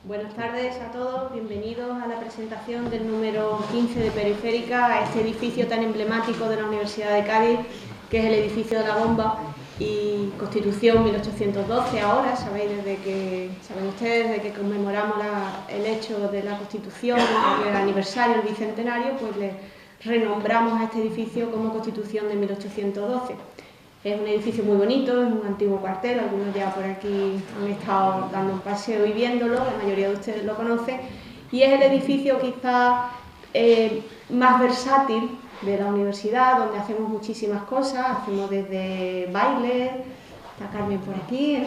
Buenas tardes a todos, bienvenidos a la presentación del número 15 de Periférica, a este edificio tan emblemático de la Universidad de Cádiz, que es el edificio de la Bomba y Constitución 1812. Ahora, saben ustedes, desde que conmemoramos el hecho de la Constitución, el aniversario, el bicentenario, pues le renombramos a este edificio como Constitución de 1812. Es un edificio muy bonito, es un antiguo cuartel, algunos ya por aquí han estado dando un paseo y viéndolo, la mayoría de ustedes lo conocen, y es el edificio quizá más versátil de la universidad, donde hacemos muchísimas cosas, hacemos desde bailes, está Carmen por aquí,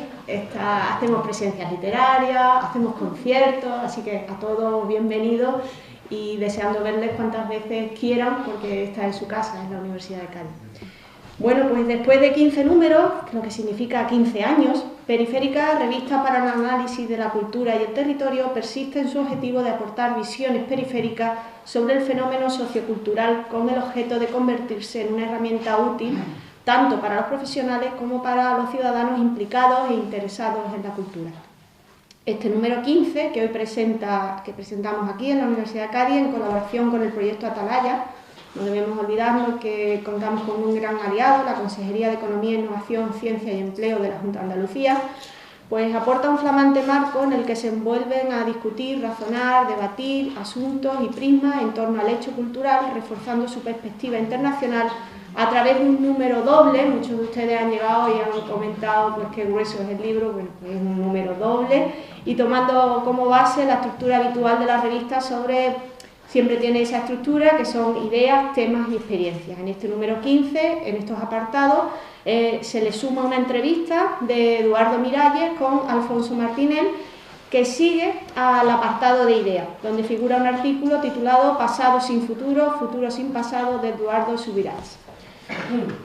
hacemos presencias literarias, hacemos conciertos, así que a todos bienvenidos y deseando verles cuantas veces quieran, porque esta es su casa, es la Universidad de Cádiz. Bueno, pues después de 15 números, lo que significa 15 años, Periférica, revista para el análisis de la cultura y el territorio, persiste en su objetivo de aportar visiones periféricas sobre el fenómeno sociocultural con el objeto de convertirse en una herramienta útil tanto para los profesionales como para los ciudadanos implicados e interesados en la cultura. Este número 15, que hoy presentamos aquí en la Universidad de Cádiz en colaboración con el proyecto Atalaya, no debemos olvidarnos que contamos con un gran aliado, la Consejería de Economía, Innovación, Ciencia y Empleo de la Junta de Andalucía, pues aporta un flamante marco en el que se envuelven a discutir, razonar, debatir asuntos y prismas en torno al hecho cultural, reforzando su perspectiva internacional a través de un número doble. Muchos de ustedes han llegado y han comentado pues, qué grueso es el libro. Bueno, pues es un número doble y tomando como base la estructura habitual de la revista siempre tiene esa estructura que son ideas, temas y experiencias. En este número 15, en estos apartados, se le suma una entrevista de Eduardo Miralles con Alfonso Martinel, que sigue al apartado de ideas, donde figura un artículo titulado Pasado sin futuro, futuro sin pasado, de Eduardo Subirats.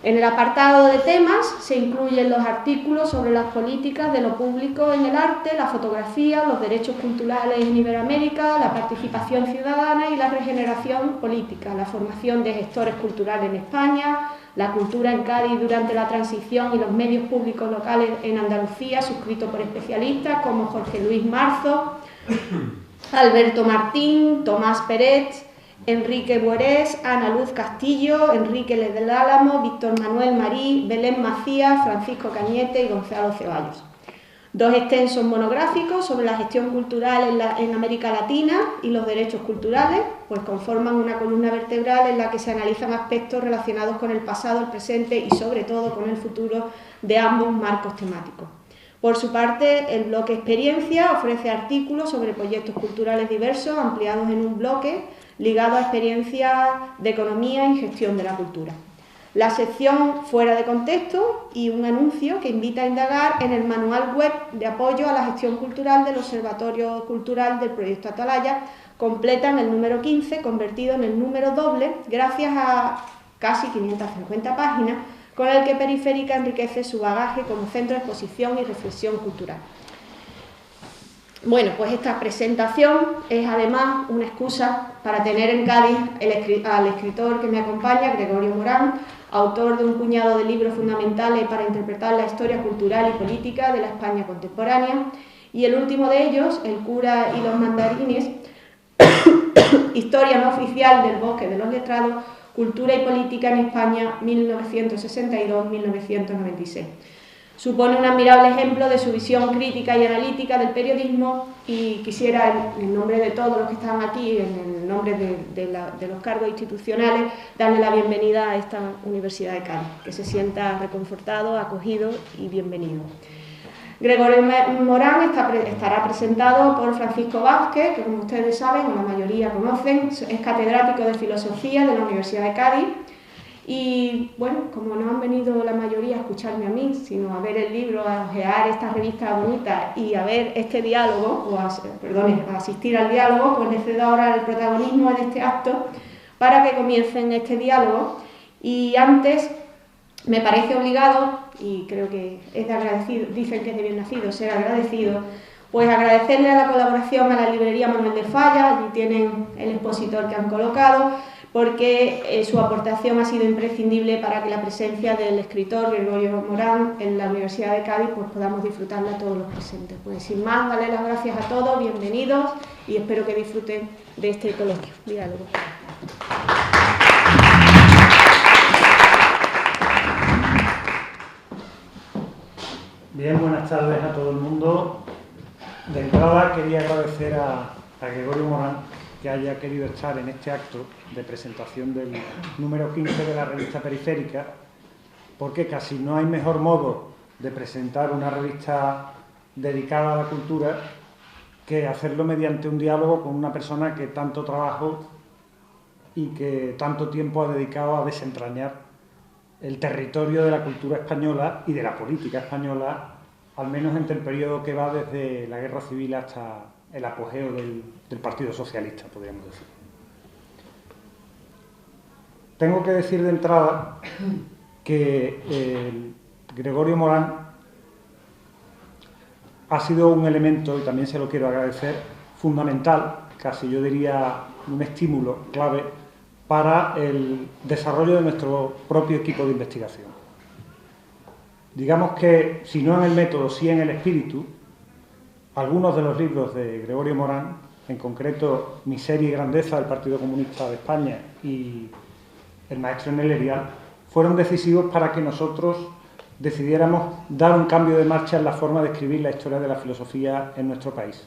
En el apartado de temas se incluyen los artículos sobre las políticas de lo público en el arte, la fotografía, los derechos culturales en Iberoamérica, la participación ciudadana y la regeneración política, la formación de gestores culturales en España, la cultura en Cádiz durante la transición y los medios públicos locales en Andalucía, suscrito por especialistas como Jorge Luis Marzo, Alberto Martín, Tomás Pérez, Enrique Buerés, Ana Luz Castillo, Enrique del Álamo, Víctor Manuel Marí, Belén Macías, Francisco Cañete y Gonzalo Ceballos. Dos extensos monográficos sobre la gestión cultural en América Latina y los derechos culturales, pues conforman una columna vertebral en la que se analizan aspectos relacionados con el pasado, el presente y sobre todo con el futuro de ambos marcos temáticos. Por su parte, el bloque Experiencia ofrece artículos sobre proyectos culturales diversos ampliados en un bloque ligado a experiencias de economía y gestión de la cultura. La sección Fuera de contexto y un anuncio que invita a indagar en el manual web de apoyo a la gestión cultural del Observatorio Cultural del Proyecto Atalaya completan el número 15, convertido en el número doble, gracias a casi 550 páginas, con el que Periférica enriquece su bagaje como centro de exposición y reflexión cultural. Bueno, pues esta presentación es además una excusa para tener en Cádiz al escritor que me acompaña, Gregorio Morán, autor de un puñado de libros fundamentales para interpretar la historia cultural y política de la España contemporánea, y el último de ellos, El cura y los mandarines, Historia no oficial del bosque de los letrados, Cultura y política en España 1962-1996. Supone un admirable ejemplo de su visión crítica y analítica del periodismo y quisiera, en nombre de todos los que están aquí, en el nombre de los cargos institucionales, darle la bienvenida a esta Universidad de Cádiz, que se sienta reconfortado, acogido y bienvenido. Gregorio Morán estará presentado por Francisco Vázquez, que como ustedes saben, o la mayoría conocen, es catedrático de Filosofía de la Universidad de Cádiz. Y bueno, como no han venido la mayoría a escucharme a mí, sino a ver el libro, a ojear esta revista bonita y a ver este diálogo, a asistir al diálogo, pues les cedo ahora el protagonismo en este acto para que comiencen este diálogo. Y antes me parece obligado, y creo que es de agradecido, dicen que es de bien nacido ser agradecido, pues agradecerle a la colaboración a la librería Manuel de Falla, allí tienen el expositor que han colocado, porque su aportación ha sido imprescindible para que la presencia del escritor Gregorio Morán en la Universidad de Cádiz pues podamos disfrutarla todos los presentes. Pues sin más, darle las gracias a todos, bienvenidos y espero que disfruten de este coloquio. Diálogo. Bien, buenas tardes a todo el mundo. De entrada quería agradecer a Gregorio Morán que haya querido estar en este acto de presentación del número 15 de la revista Periférica, porque casi no hay mejor modo de presentar una revista dedicada a la cultura que hacerlo mediante un diálogo con una persona que tanto trabajo y que tanto tiempo ha dedicado a desentrañar el territorio de la cultura española y de la política española, al menos entre el periodo que va desde la Guerra Civil hasta el apogeo del Partido Socialista, podríamos decir. Tengo que decir de entrada que Gregorio Morán ha sido un elemento, y también se lo quiero agradecer, fundamental, casi yo diría un estímulo clave para el desarrollo de nuestro propio equipo de investigación. Digamos que, si no en el método, sí en el espíritu, algunos de los libros de Gregorio Morán, en concreto Miseria y Grandeza del Partido Comunista de España y El maestro en el Erial, fueron decisivos para que nosotros decidiéramos dar un cambio de marcha en la forma de escribir la historia de la filosofía en nuestro país.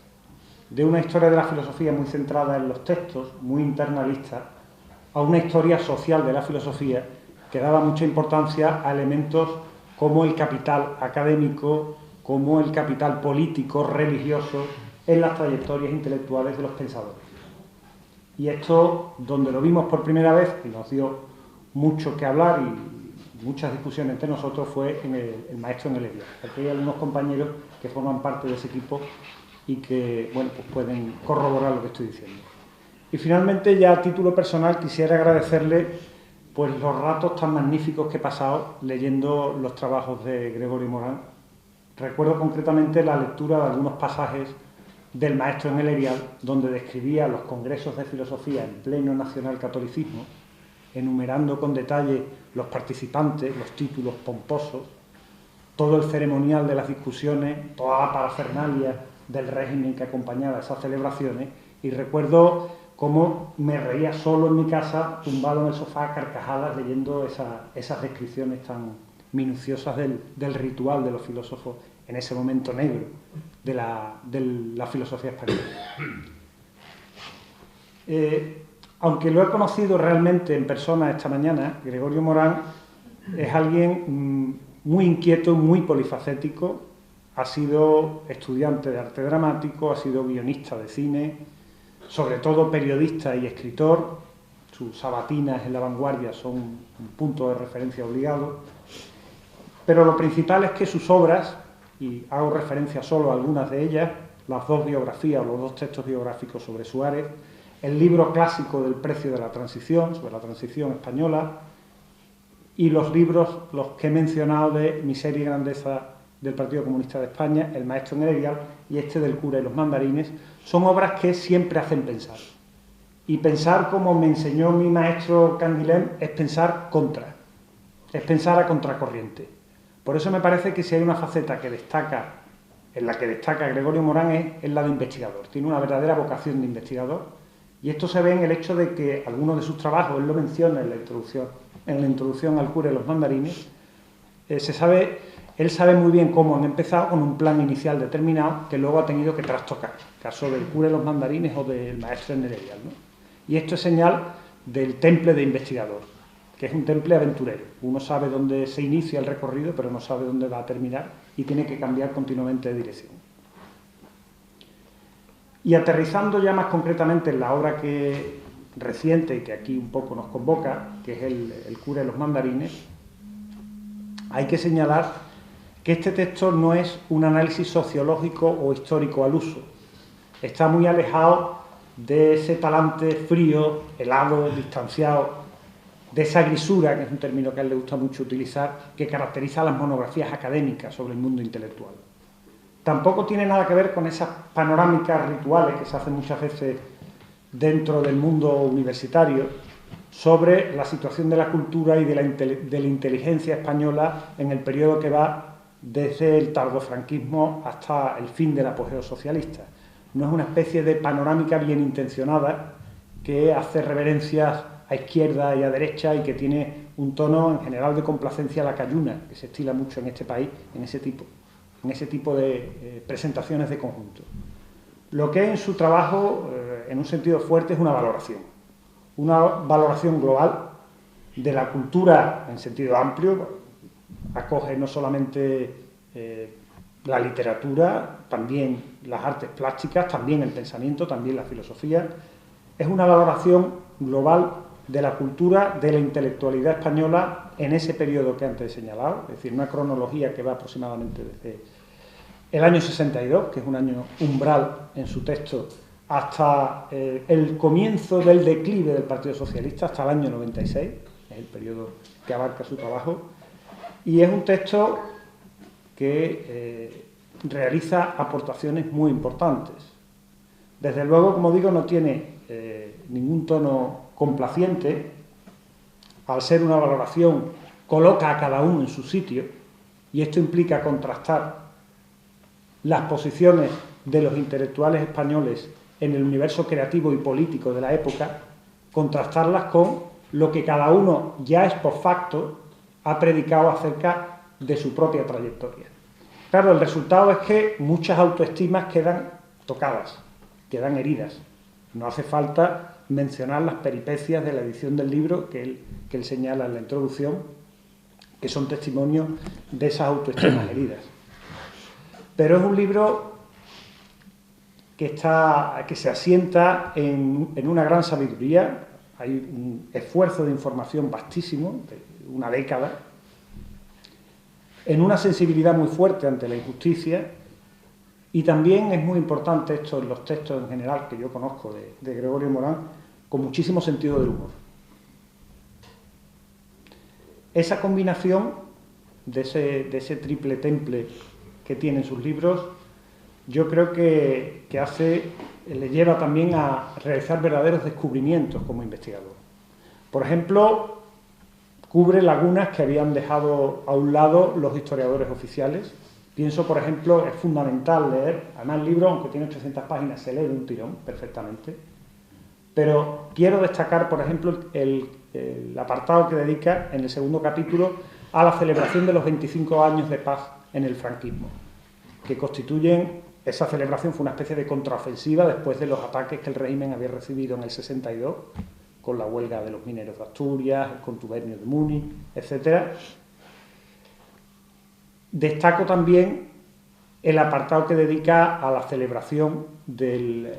De una historia de la filosofía muy centrada en los textos, muy internalista, a una historia social de la filosofía que daba mucha importancia a elementos como el capital académico, como el capital político, religioso, en las trayectorias intelectuales de los pensadores. Y esto, donde lo vimos por primera vez, y nos dio mucho que hablar y muchas discusiones entre nosotros, fue en el maestro en el Erial. Aquí hay algunos compañeros que forman parte de ese equipo y que, bueno, pues pueden corroborar lo que estoy diciendo. Y finalmente, ya a título personal, quisiera agradecerle pues los ratos tan magníficos que he pasado leyendo los trabajos de Gregorio Morán. Recuerdo concretamente la lectura de algunos pasajes del maestro en el Erial, donde describía los congresos de filosofía en pleno nacional catolicismo, enumerando con detalle los participantes, los títulos pomposos, todo el ceremonial de las discusiones, toda la parafernalia del régimen que acompañaba esas celebraciones, y recuerdo cómo me reía solo en mi casa, tumbado en el sofá, a carcajadas, leyendo esas descripciones tan minuciosas del ritual de los filósofos en ese momento negro de la filosofía española. Aunque lo he conocido realmente en persona esta mañana, Gregorio Morán es alguien muy inquieto, muy polifacético, ha sido estudiante de arte dramático, ha sido guionista de cine, sobre todo periodista y escritor. Sus sabatinas en La Vanguardia son un punto de referencia obligado. Pero lo principal es que sus obras, y hago referencia solo a algunas de ellas, las dos biografías o los dos textos biográficos sobre Suárez, el libro clásico del Precio de la Transición, sobre la transición española, y los libros, los que he mencionado, de Miseria y Grandeza del Partido Comunista de España, El maestro en el Erial y este del Cura y los mandarines, son obras que siempre hacen pensar. Y pensar, como me enseñó mi maestro Canguilhem, es pensar contra, es pensar a contracorriente. Por eso me parece que si hay una faceta que destaca, en la que destaca Gregorio Morán, es la de investigador. Tiene una verdadera vocación de investigador, y esto se ve en el hecho de que algunos de sus trabajos, él lo menciona en la introducción al Cura y los mandarines, él sabe muy bien cómo han empezado con un plan inicial determinado que luego ha tenido que trastocar, caso del Cura y los mandarines o del maestro en el Erial, ¿no? Y esto es señal del temple de investigador, que es un temple aventurero. Uno sabe dónde se inicia el recorrido, pero no sabe dónde va a terminar y tiene que cambiar continuamente de dirección. Y aterrizando ya más concretamente en la obra reciente, que aquí un poco nos convoca, que es el Cura y los mandarines, hay que señalar que este texto no es un análisis sociológico o histórico al uso. Está muy alejado de ese talante frío, helado, distanciado, de esa grisura, que es un término que a él le gusta mucho utilizar, que caracteriza a las monografías académicas sobre el mundo intelectual. Tampoco tiene nada que ver con esas panorámicas rituales que se hacen muchas veces dentro del mundo universitario, sobre la situación de la cultura y de la inteligencia española en el periodo que va desde el tardofranquismo hasta el fin del apogeo socialista. No es una especie de panorámica bien intencionada que hace reverencias a izquierda y a derecha y que tiene un tono en general de complacencia lacayuna, que se estila mucho en este país en ese tipo de presentaciones de conjunto. Lo que es en su trabajo, en un sentido fuerte, es una valoración global de la cultura en sentido amplio. Acoge no solamente la literatura, también las artes plásticas, también el pensamiento, también la filosofía. Es una valoración global de la cultura, de la intelectualidad española en ese periodo que antes he señalado, es decir, una cronología que va aproximadamente desde el año 62, que es un año umbral en su texto, hasta el comienzo del declive del Partido Socialista, hasta el año 96, es el periodo que abarca su trabajo, y es un texto que realiza aportaciones muy importantes. Desde luego, como digo, no tiene ningún tono complaciente. Al ser una valoración, coloca a cada uno en su sitio, y esto implica contrastar las posiciones de los intelectuales españoles en el universo creativo y político de la época, contrastarlas con lo que cada uno ya es post facto ha predicado acerca de su propia trayectoria. Claro, el resultado es que muchas autoestimas quedan tocadas, quedan heridas. No hace falta mencionar las peripecias de la edición del libro que él señala en la introducción, que son testimonios de esas autoestimas heridas. Pero es un libro que se asienta en una gran sabiduría. Hay un esfuerzo de información vastísimo, de una década, en una sensibilidad muy fuerte ante la injusticia, y también es muy importante esto en los textos en general que yo conozco de Gregorio Morán, con muchísimo sentido del humor. Esa combinación de ese triple temple que tienen sus libros, yo creo que le lleva también a realizar verdaderos descubrimientos como investigador. Por ejemplo, cubre lagunas que habían dejado a un lado los historiadores oficiales. Pienso, por ejemplo, es fundamental leer, además el libro, aunque tiene 800 páginas, se lee de un tirón perfectamente, pero quiero destacar, por ejemplo, el apartado que dedica en el segundo capítulo a la celebración de los 25 años de paz en el franquismo, que constituyen, esa celebración fue una especie de contraofensiva después de los ataques que el régimen había recibido en el 62, con la huelga de los mineros de Asturias, el contubernio de Múnich, etc. Destaco también el apartado que dedica a la celebración del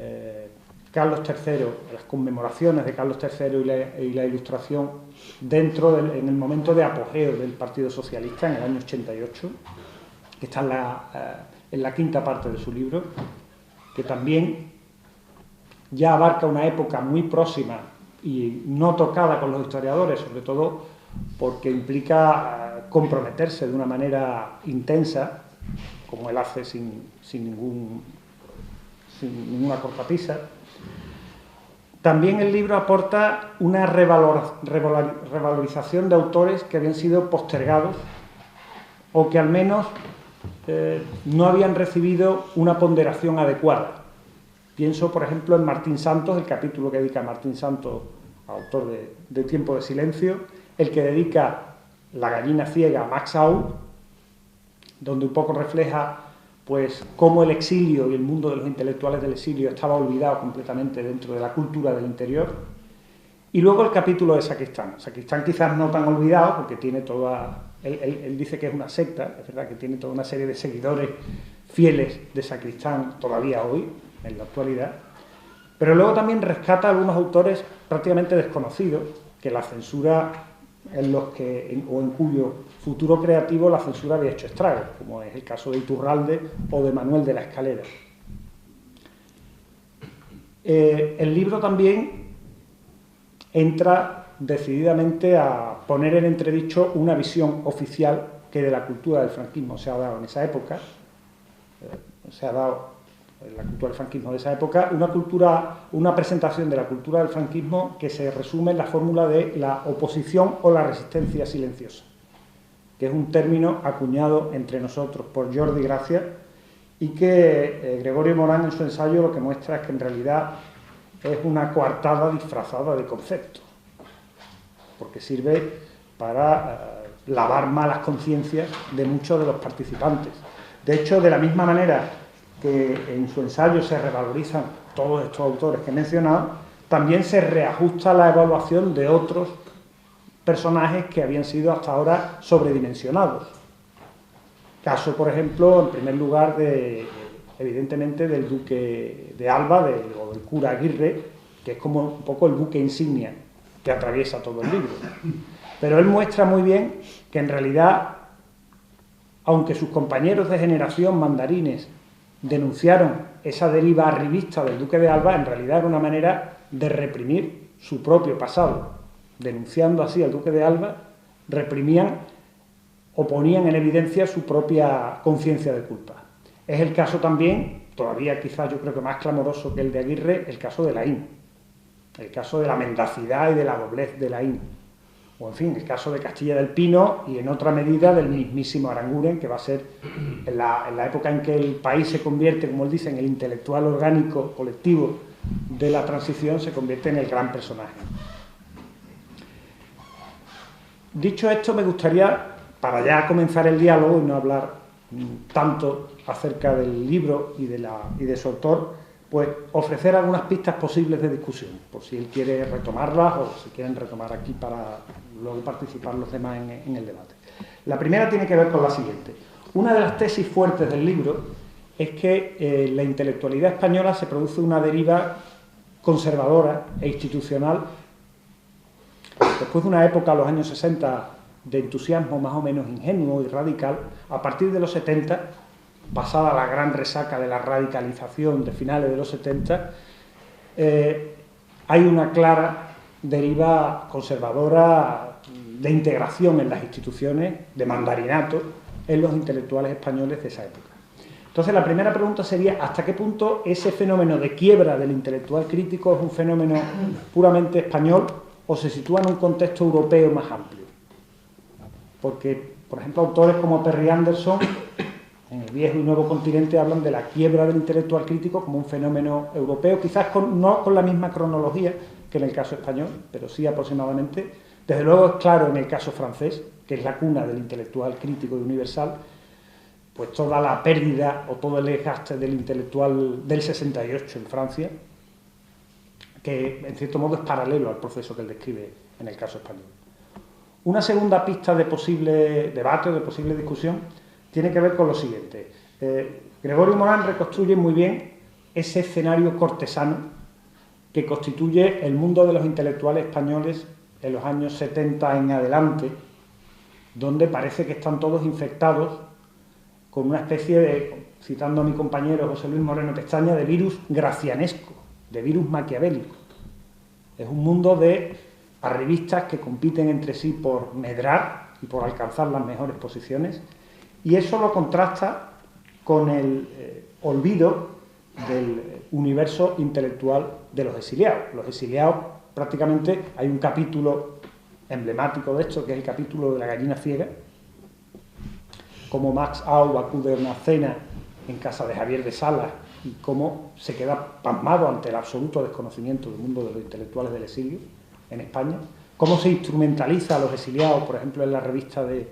Carlos III, las conmemoraciones de Carlos III y la Ilustración en el momento de apogeo del Partido Socialista, en el año 88, que está en la quinta parte de su libro, que también ya abarca una época muy próxima y no tocada con los historiadores, sobre todo porque implica comprometerse de una manera intensa, como él hace sin ninguna cortapisa. También el libro aporta una revalorización de autores que habían sido postergados o que al menos no habían recibido una ponderación adecuada. Pienso, por ejemplo, en Martín Santos, el capítulo que dedica a Martín Santos, autor de Tiempo de Silencio, el que dedica La gallina ciega a Max Aub, donde un poco refleja pues cómo el exilio y el mundo de los intelectuales del exilio estaba olvidado completamente dentro de la cultura del interior. Y luego el capítulo de Sacristán. Sacristán quizás no tan olvidado, porque tiene toda... Él dice que es una secta, es verdad que tiene toda una serie de seguidores fieles de Sacristán todavía hoy, en la actualidad, pero luego también rescata a algunos autores prácticamente desconocidos, que la censura en cuyo futuro creativo la censura había hecho estragos, como es el caso de Iturralde o de Manuel de la Escalera. El libro también entra decididamente a poner en entredicho una visión oficial que de la cultura del franquismo se ha dado en esa época, se ha dado la cultura del franquismo de esa época, una presentación de la cultura del franquismo que se resume en la fórmula de la oposición o la resistencia silenciosa, que es un término acuñado entre nosotros por Jordi Gracia y que Gregorio Morán en su ensayo lo que muestra es que en realidad es una coartada disfrazada de conceptos, porque sirve para lavar malas conciencias de muchos de los participantes. De hecho, de la misma manera que en su ensayo se revalorizan todos estos autores que he mencionado, también se reajusta la evaluación de otros personajes que habían sido hasta ahora sobredimensionados. Caso, por ejemplo, en primer lugar, evidentemente, del duque de Alba o del cura Aguirre, que es como un poco el buque insignia que atraviesa todo el libro. Pero él muestra muy bien que en realidad, aunque sus compañeros de generación mandarines denunciaron esa deriva arribista del duque de Alba, en realidad era una manera de reprimir su propio pasado. Denunciando así al duque de Alba, reprimían o ponían en evidencia su propia conciencia de culpa. Es el caso también, todavía quizás yo creo que más clamoroso que el de Aguirre, el caso de Laín, el caso de la mendacidad y de la doblez de Laín, o en fin, el caso de Castilla del Pino y en otra medida del mismísimo Aranguren, que va a ser en la época en que el país se convierte, como él dice, en el intelectual orgánico colectivo de la transición, se convierte en el gran personaje. Dicho esto, me gustaría, para ya comenzar el diálogo y no hablar tanto acerca del libro y de su autor, pues ofrecer algunas pistas posibles de discusión, por si él quiere retomarlas o si quieren retomar aquí para luego participar los demás en el debate. La primera tiene que ver con la siguiente. Una de las tesis fuertes del libro es que en la intelectualidad española se produce una deriva conservadora e institucional después de una época, los años 60, de entusiasmo más o menos ingenuo y radical. A partir de los 70, pasada la gran resaca de la radicalización de finales de los 70, hay una clara deriva conservadora de integración en las instituciones, de mandarinato en los intelectuales españoles de esa época. Entonces, la primera pregunta sería: ¿hasta qué punto ese fenómeno de quiebra del intelectual crítico es un fenómeno puramente español o se sitúa en un contexto europeo más amplio? Porque, por ejemplo, autores como Perry Anderson, en El viejo y nuevo continente, hablan de la quiebra del intelectual crítico como un fenómeno europeo, quizás no con la misma cronología que en el caso español, pero sí aproximadamente. Desde luego es claro en el caso francés, que es la cuna del intelectual crítico y universal, pues toda la pérdida o todo el desgaste del intelectual del 68 en Francia, que en cierto modo es paralelo al proceso que él describe en el caso español. Una segunda pista de posible debate o de posible discusión tiene que ver con lo siguiente. Gregorio Morán reconstruye muy bien ese escenario cortesano que constituye el mundo de los intelectuales españoles en los años 70 en adelante, donde parece que están todos infectados con una especie de, citando a mi compañero José Luis Moreno Pestaña, de virus gracianesco, de virus maquiavélico. Es un mundo de arribistas que compiten entre sí por medrar y por alcanzar las mejores posiciones, y eso lo contrasta con el olvido del universo intelectual de los exiliados. Los exiliados, prácticamente, hay un capítulo emblemático de esto, que es el capítulo de la gallina ciega, como Max Aub acude a una cena en casa de Javier de Salas y cómo se queda pasmado ante el absoluto desconocimiento del mundo de los intelectuales del exilio en España, cómo se instrumentaliza a los exiliados, por ejemplo, en la revista de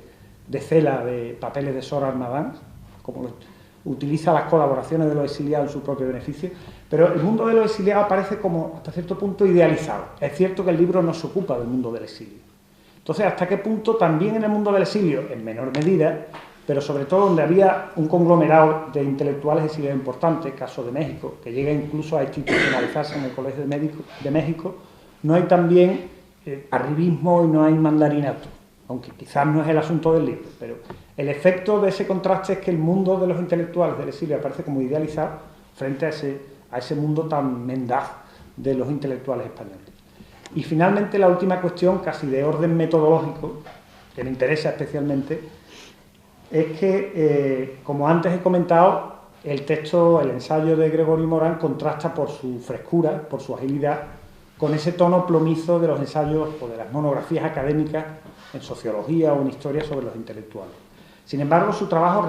Cela de Papeles de Sor Armadans, cómo utiliza las colaboraciones de los exiliados en su propio beneficio, pero el mundo de los exiliados aparece como, hasta cierto punto, idealizado. Es cierto que el libro no se ocupa del mundo del exilio. Entonces, ¿hasta qué punto también en el mundo del exilio, en menor medida, pero sobre todo donde había un conglomerado de intelectuales exiliados importantes, caso de México, que llega incluso a institucionalizarse en el Colegio de México, no hay también arribismo y no hay mandarinato, aunque quizás no es el asunto del libro, pero el efecto de ese contraste es que el mundo de los intelectuales del exilio aparece como idealizado frente a ese mundo tan mendaz de los intelectuales españoles. Y finalmente la última cuestión, casi de orden metodológico, que me interesa especialmente, es que, como antes he comentado, el texto, el ensayo de Gregorio Morán contrasta por su frescura, por su agilidad, con ese tono plomizo de los ensayos o de las monografías académicas en sociología o en historia sobre los intelectuales. Sin embargo, su trabajo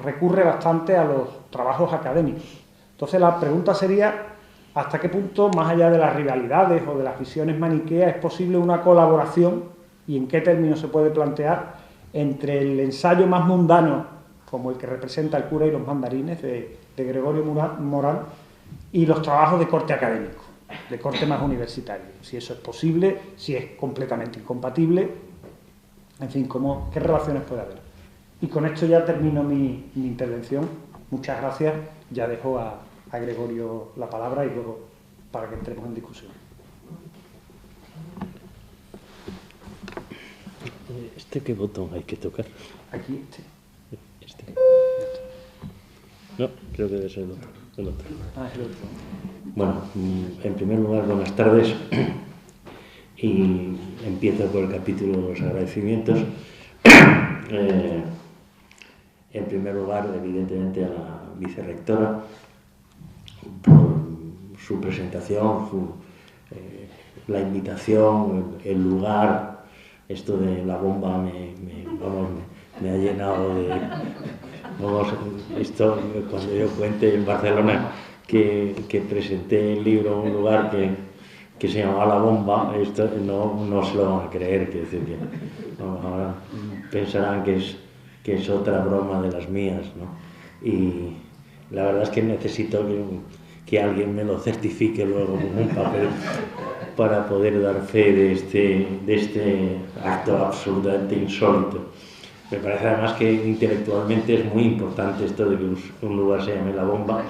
recurre bastante a los trabajos académicos. Entonces, la pregunta sería, ¿hasta qué punto, más allá de las rivalidades o de las visiones maniqueas, es posible una colaboración, y en qué términos se puede plantear, entre el ensayo más mundano, como el que representa El cura y los mandarines, de Gregorio Morán, y los trabajos de corte académico, de corte más universitario? Si eso es posible, si es completamente incompatible, en fin, ¿qué relaciones puede haber? Y con esto ya termino mi intervención. Muchas gracias. Ya dejo a Gregorio la palabra y luego para que entremos en discusión. ¿Qué botón hay que tocar? Aquí, Este. No, creo que debe ser el otro. El otro. Bueno, en primer lugar, buenas tardes. Y empiezo por el capítulo de los agradecimientos. En primer lugar, evidentemente, a la vicerrectora por su presentación, la invitación, el lugar. Esto de la bomba me ha llenado de... esto, cuando yo cuente en Barcelona que presenté el libro en un lugar que se llamaba La Bomba, esto no se lo van a creer, quiero decir que ahora pensarán que es otra broma de las mías, ¿no? Y la verdad es que necesito que alguien me lo certifique luego con un papel para poder dar fe de este acto absolutamente insólito. Me parece además que intelectualmente es muy importante esto de que un lugar se llame La Bomba,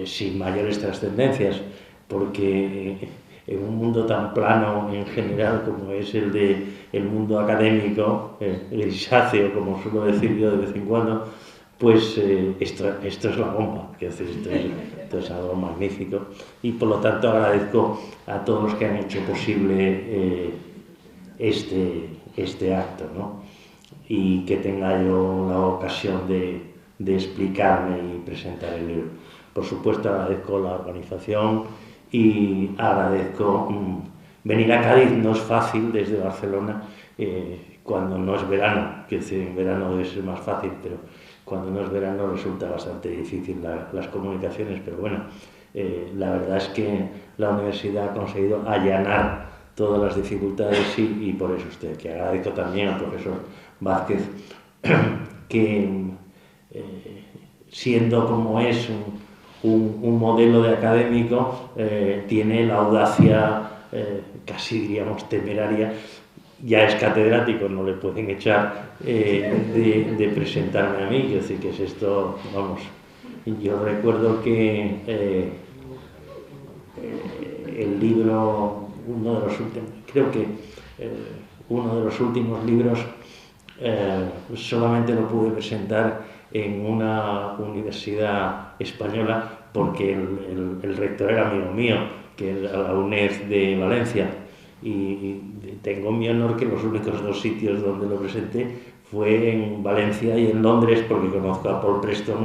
sin mayores trascendencias, porque en un mundo tan plano en general como es el mundo académico, grisáceo, como suelo decir yo de vez en cuando, pues esto es la bomba, esto es algo magnífico, y por lo tanto agradezco a todos los que han hecho posible este acto, ¿no? Y que tenga yo la ocasión de explicarme y presentar el libro. Por supuesto agradezco la organización y agradezco venir a Cádiz. No es fácil desde Barcelona cuando no es verano, que en verano debe ser más fácil, pero cuando no es verano resulta bastante difícil las comunicaciones, pero bueno, la verdad es que la universidad ha conseguido allanar todas las dificultades y por eso que agradezco también al profesor Vázquez que siendo como es un modelo de académico tiene la audacia casi diríamos temeraria, ya es catedrático, no le pueden echar, de presentarme a mí. Quiero decir que es esto, vamos, yo recuerdo que el libro, uno de los últimos libros solamente lo pude presentar en una universidad española porque el rector era amigo mío, que era la UNED de Valencia, y tengo mi honor que los únicos dos sitios donde lo presenté fue en Valencia y en Londres, porque conozco a Paul Preston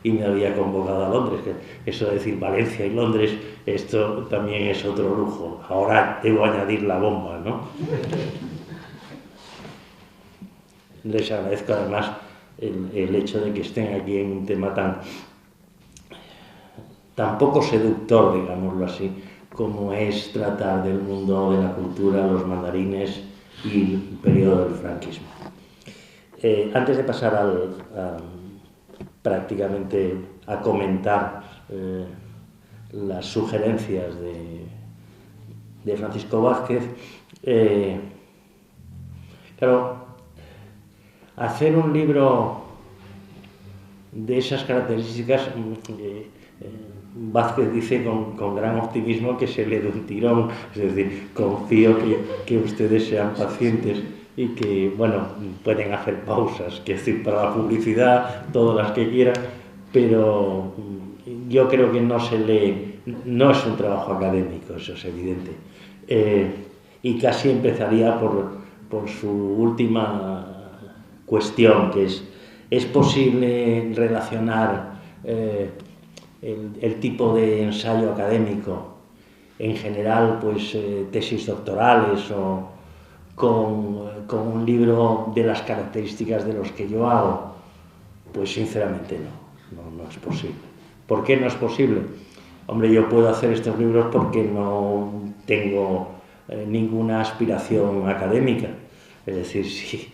y me había convocado a Londres. Eso de decir Valencia y Londres, esto también es otro lujo. Ahora debo añadir La Bomba, ¿no? Les agradezco además el hecho de que estén aquí en un tema tan poco seductor, digámoslo así, como es tratar del mundo de la cultura, los mandarines y el periodo del franquismo. Antes de pasar prácticamente a comentar las sugerencias de Francisco Vázquez, claro, hacer un libro de esas características, Vázquez dice con gran optimismo que se le da un tirón, es decir, confío que ustedes sean pacientes y que, bueno, pueden hacer pausas, que es decir, para la publicidad, todas las que quieran, pero yo creo que no es un trabajo académico, eso es evidente. Y casi empezaría por su última cuestión, que es posible relacionar el tipo de ensayo académico, en general, pues tesis doctorales o con un libro de las características de los que yo hago, pues sinceramente no es posible. ¿Por qué no es posible? Hombre, yo puedo hacer estos libros porque no tengo ninguna aspiración académica. Es decir, si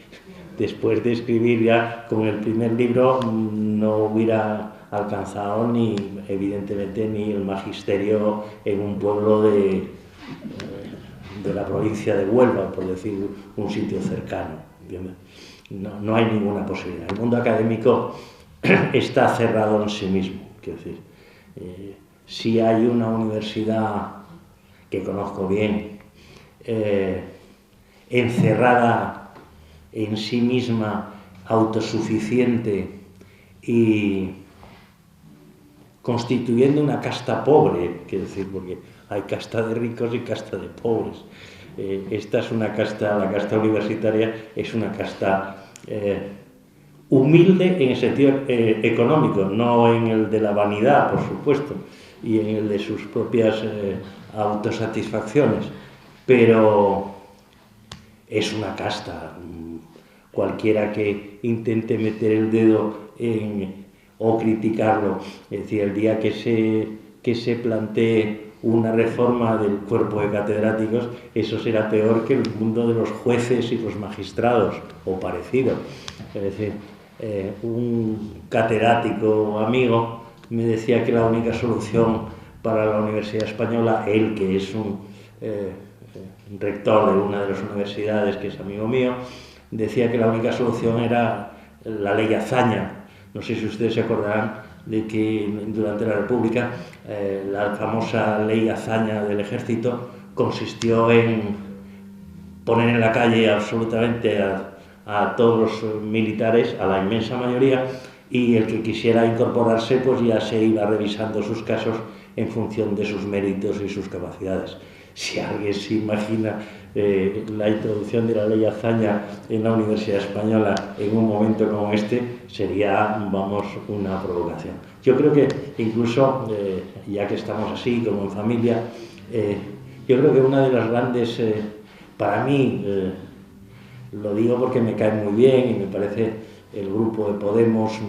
después de escribir ya con el primer libro no hubiera alcanzado evidentemente ni el magisterio en un pueblo de la provincia de Huelva, por decir un sitio cercano. No hay ninguna posibilidad. El mundo académico está cerrado en sí mismo. Quiero decir, si hay una universidad que conozco bien, encerrada en sí misma, autosuficiente y constituyendo una casta pobre, quiero decir, porque hay casta de ricos y casta de pobres. Esta es una casta, la casta universitaria es una casta humilde en el sentido económico, no en el de la vanidad, por supuesto, y en el de sus propias autosatisfacciones, pero es una casta. Cualquiera que intente meter el dedo o criticarlo, es decir, el día que se plantee una reforma del cuerpo de catedráticos, eso será peor que el mundo de los jueces y los magistrados, o parecido. Es decir, un catedrático amigo me decía que la única solución para la Universidad Española, él que es un rector de una de las universidades, que es amigo mío, decía que la única solución era la ley Azaña. No sé si ustedes se acordarán de que durante la República la famosa ley Azaña del Ejército consistió en poner en la calle absolutamente a todos los militares, a la inmensa mayoría, y el que quisiera incorporarse pues ya se iba revisando sus casos en función de sus méritos y sus capacidades. Si alguien se imagina la introducción de la ley Azaña en la Universidad Española en un momento como este, sería, vamos, una provocación. Yo creo que incluso, ya que estamos así, como en familia, yo creo que una de las grandes, para mí, lo digo porque me cae muy bien y me parece el grupo de Podemos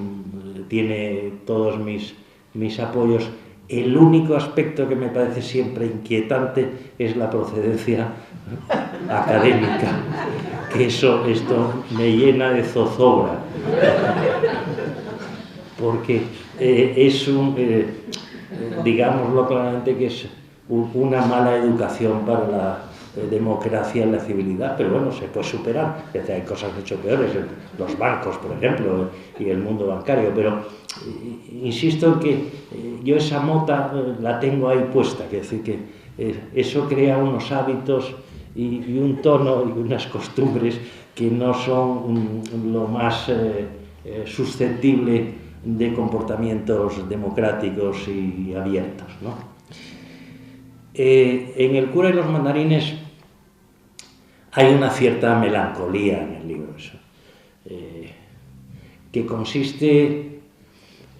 tiene todos mis apoyos. El único aspecto que me parece siempre inquietante es la procedencia académica, que esto me llena de zozobra, porque digámoslo claramente, que es una mala educación para la democracia y la civilidad, pero bueno, se puede superar. Hay cosas mucho peores, los bancos, por ejemplo, y el mundo bancario, pero insisto en que yo esa mota la tengo ahí puesta, que es decir, que eso crea unos hábitos y un tono y unas costumbres que no son lo más susceptible de comportamientos democráticos y abiertos, ¿no? En El cura y los mandarines hay una cierta melancolía en el libro, que consiste,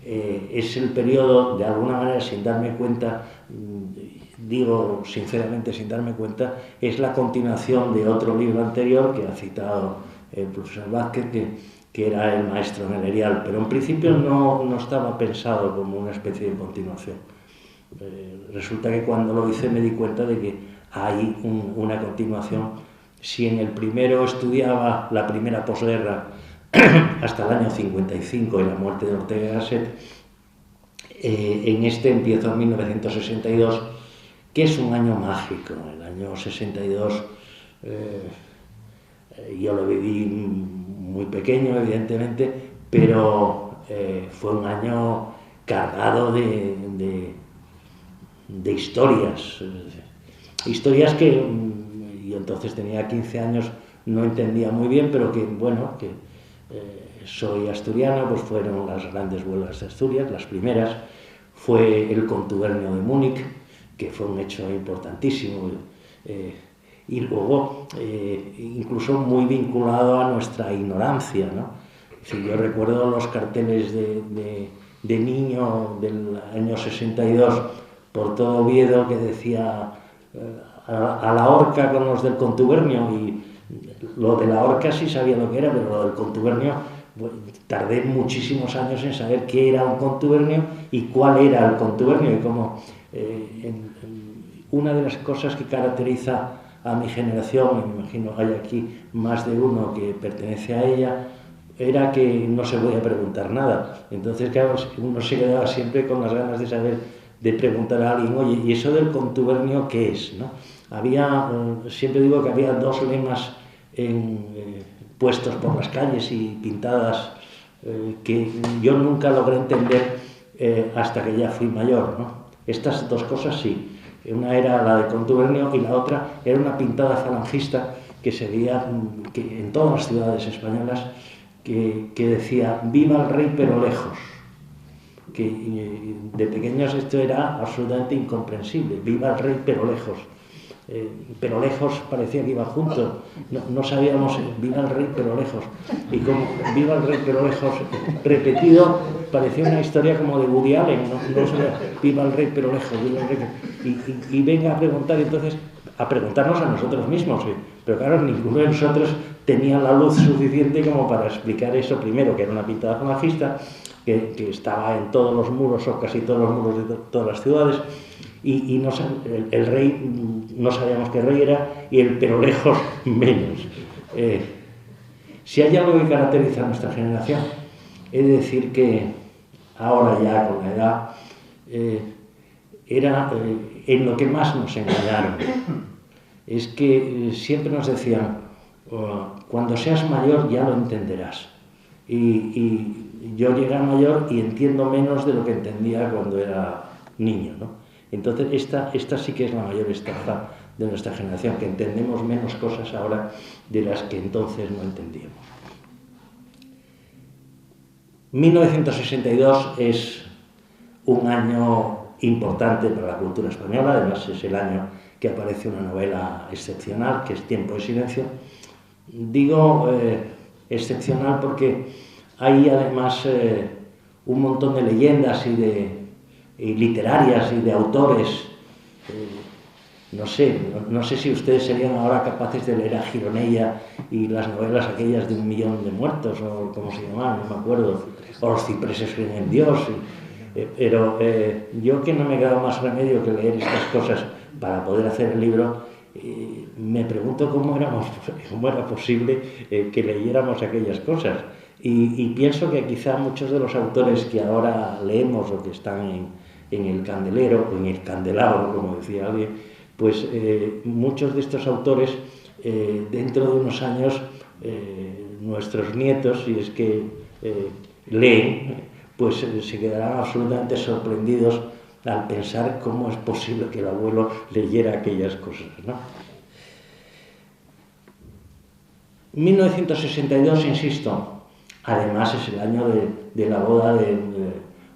es el periodo, de alguna manera, sin darme cuenta, digo sinceramente sin darme cuenta, es la continuación de otro libro anterior que ha citado el profesor Vázquez, que era El maestro en el Erial, pero en principio no estaba pensado como una especie de continuación. Resulta que cuando lo hice me di cuenta de que hay una continuación. Si en el primero estudiaba la primera posguerra hasta el año 55 y la muerte de Ortega y Gasset, en este empiezo en 1962, que es un año mágico. El año 62 yo lo viví muy pequeño, evidentemente, pero fue un año cargado de historias que yo entonces tenía 15 años, no entendía muy bien, pero que, bueno, que soy asturiano, pues fueron las grandes huelgas de Asturias, las primeras, fue el contubernio de Múnich, que fue un hecho importantísimo, y luego incluso muy vinculado a nuestra ignorancia, ¿no? Si yo recuerdo los carteles de niño del año 62 por todo Oviedo, que decía a la horca con los del contubernio, y lo de la horca sí sabía lo que era, pero lo del contubernio, pues, tardé muchísimos años en saber qué era un contubernio y cuál era el contubernio, y cómo una de las cosas que caracteriza a mi generación, y me imagino hay aquí más de uno que pertenece a ella, era que no se podía preguntar nada. Entonces, claro, uno se quedaba siempre con las ganas de saber, de preguntar a alguien, oye, ¿y eso del contubernio qué es?, ¿no? Siempre digo que había dos lemas puestos por las calles y pintadas que yo nunca logré entender hasta que ya fui mayor, ¿no? Estas dos cosas sí. Una era la de contubernio y la otra era una pintada falangista que se veía en todas las ciudades españolas, que decía «Viva el rey pero lejos», que de pequeños esto era absolutamente incomprensible. «Viva el rey pero lejos». Pero lejos parecía que iba junto, no sabíamos, viva el rey pero lejos, y como viva el rey pero lejos repetido parecía una historia como de Woody Allen, no sabía, viva el rey pero lejos, viva el rey, y venga a preguntar, entonces a preguntarnos a nosotros mismos, pero claro, ninguno de nosotros tenía la luz suficiente como para explicar eso. Primero, que era una pintada falangista, que estaba en todos los muros o casi todos los muros de todas las ciudades, y no, el rey, no sabíamos qué rey era, y el pero lejos menos. Si hay algo que caracteriza a nuestra generación, he de decir que ahora ya con la edad era en lo que más nos engañaron. Es que siempre nos decían, cuando seas mayor ya lo entenderás. Y yo llegué a mayor y entiendo menos de lo que entendía cuando era niño, ¿no? Entonces, esta sí que es la mayor estafa de nuestra generación, que entendemos menos cosas ahora de las que entonces no entendíamos. 1962 es un año importante para la cultura española, además es el año que aparece una novela excepcional, que es Tiempo de silencio. Digo excepcional porque hay además un montón de leyendas y literarias y de autores. No sé si ustedes serían ahora capaces de leer a Gironella y las novelas aquellas de 1 millón de muertos, o como se llamaban, no me acuerdo, o Los cipreses creen en Dios, pero yo, que no me queda más remedio que leer estas cosas para poder hacer el libro, me pregunto cómo era posible que leyéramos aquellas cosas, y pienso que quizá muchos de los autores que ahora leemos o que están en el candelero o en el candelabro, como decía alguien, pues muchos de estos autores dentro de unos años nuestros nietos, si es que leen, pues se quedarán absolutamente sorprendidos al pensar cómo es posible que el abuelo leyera aquellas cosas, ¿no? 1962, insisto, además es el año de la boda de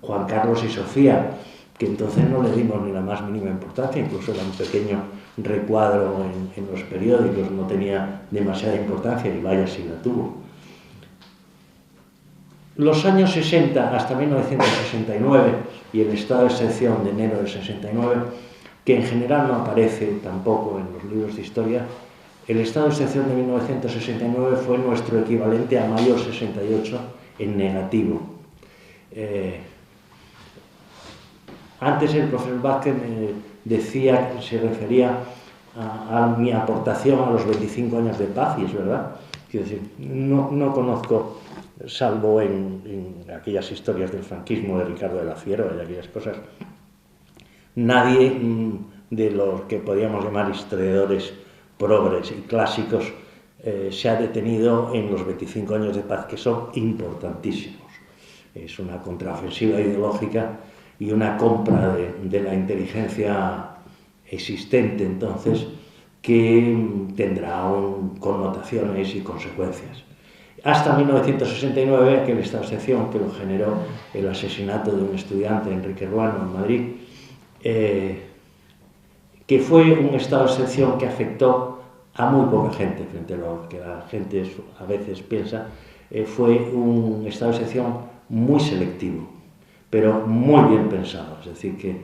Juan Carlos y Sofía, que entonces no le dimos ni la más mínima importancia, incluso era un pequeño recuadro en los periódicos, no tenía demasiada importancia, y vaya si la tuvo. Los años 60 hasta 1969 y el estado de excepción de enero del 69, que en general no aparece tampoco en los libros de historia, el estado de excepción de 1969 fue nuestro equivalente a mayo 68 en negativo. Antes el profesor Vázquez me decía, se refería a mi aportación a los 25 años de paz, y es verdad. Quiero decir, no conozco, salvo en aquellas historias del franquismo de Ricardo de la Fierro y aquellas cosas, nadie de los que podíamos llamar historiadores progres y clásicos se ha detenido en los 25 años de paz, que son importantísimos. Es una contraofensiva ideológica y una compra de la inteligencia existente entonces, que tendrá connotaciones y consecuencias. Hasta 1969, aquel estado de excepción que lo generó el asesinato de un estudiante, Enrique Ruano, en Madrid, que fue un estado de excepción que afectó a muy poca gente, frente a lo que la gente a veces piensa, fue un estado de excepción muy selectivo. pero muy bien pensado. Es decir, que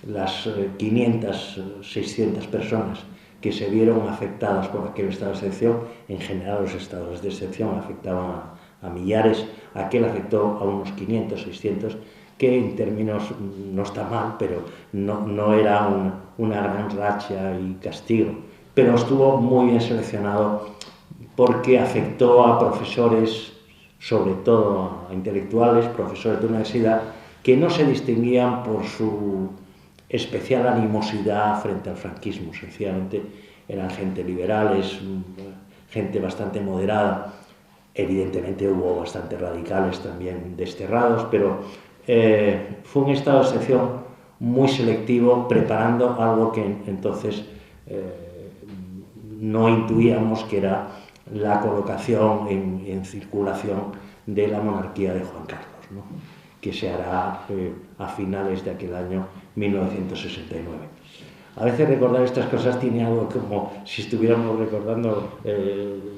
las 500, 600 personas que se vieron afectadas por aquel estado de excepción, en general los estados de excepción afectaban a millares, aquel afectó a unos 500, 600, que en términos no está mal, pero no era una gran racha y castigo. Pero estuvo muy bien seleccionado porque afectó a profesores, sobre todo a intelectuales, profesores de universidad, que no se distinguían por su especial animosidad frente al franquismo. Sencillamente eran gente liberales, gente bastante moderada. Evidentemente hubo bastantes radicales también desterrados, pero fue un estado de excepción muy selectivo, preparando algo que entonces no intuíamos, que era la colocación en circulación de la monarquía de Juan Carlos, ¿no?, que se hará a finales de aquel año 1969. A veces recordar estas cosas tiene algo como si estuviéramos recordando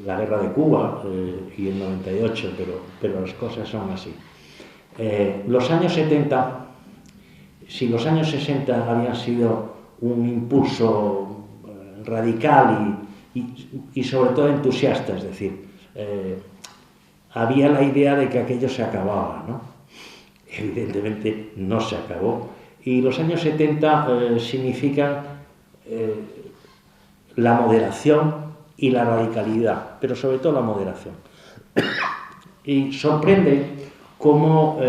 la guerra de Cuba y el 98, pero las cosas son así. Los años 70, si los años 60 habían sido un impulso radical y sobre todo entusiasta, es decir, había la idea de que aquello se acababa, ¿no? Evidentemente no se acabó. Y los años 70 significan la moderación y la radicalidad, pero sobre todo la moderación. Y sorprende cómo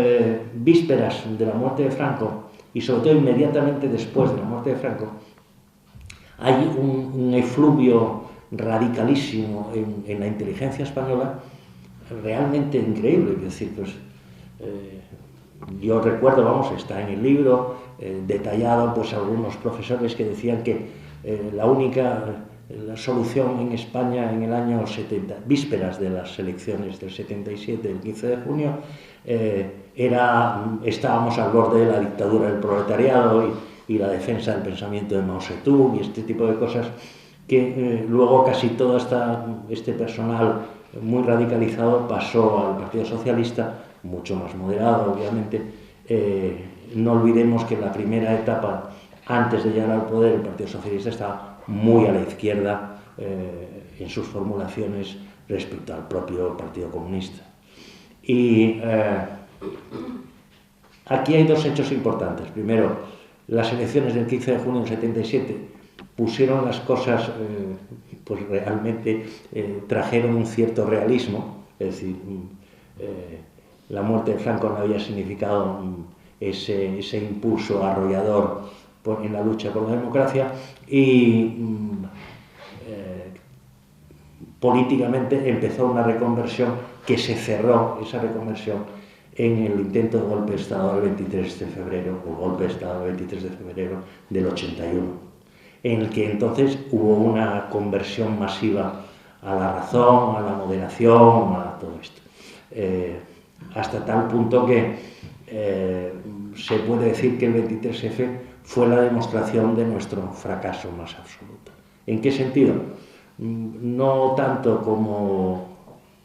vísperas de la muerte de Franco, y sobre todo inmediatamente después de la muerte de Franco, hay un efluvio radicalísimo en la inteligencia española realmente increíble. Es decir, pues, yo recuerdo, vamos, está en el libro detallado, pues algunos profesores que decían que la solución en España en el año 70, vísperas de las elecciones del 77, el 15 de junio, estábamos al borde de la dictadura del proletariado y la defensa del pensamiento de Mao Zedong y este tipo de cosas, que luego casi todo este personal muy radicalizado pasó al Partido Socialista, mucho más moderado, obviamente. No olvidemos que en la primera etapa, antes de llegar al poder, el Partido Socialista estaba muy a la izquierda en sus formulaciones respecto al propio Partido Comunista. Y aquí hay dos hechos importantes. Primero, las elecciones del 15 de junio del 77 pusieron las cosas, pues realmente trajeron un cierto realismo, es decir, la muerte de Franco no había significado ese impulso arrollador en la lucha por la democracia, y políticamente empezó una reconversión que se cerró, esa reconversión, en el intento de golpe de Estado del 23 de febrero, o golpe de Estado del 23 de febrero del 81, en el que entonces hubo una conversión masiva a la razón, a la moderación, a todo esto. Hasta tal punto que se puede decir que el 23F fue la demostración de nuestro fracaso más absoluto. ¿En qué sentido? No tanto como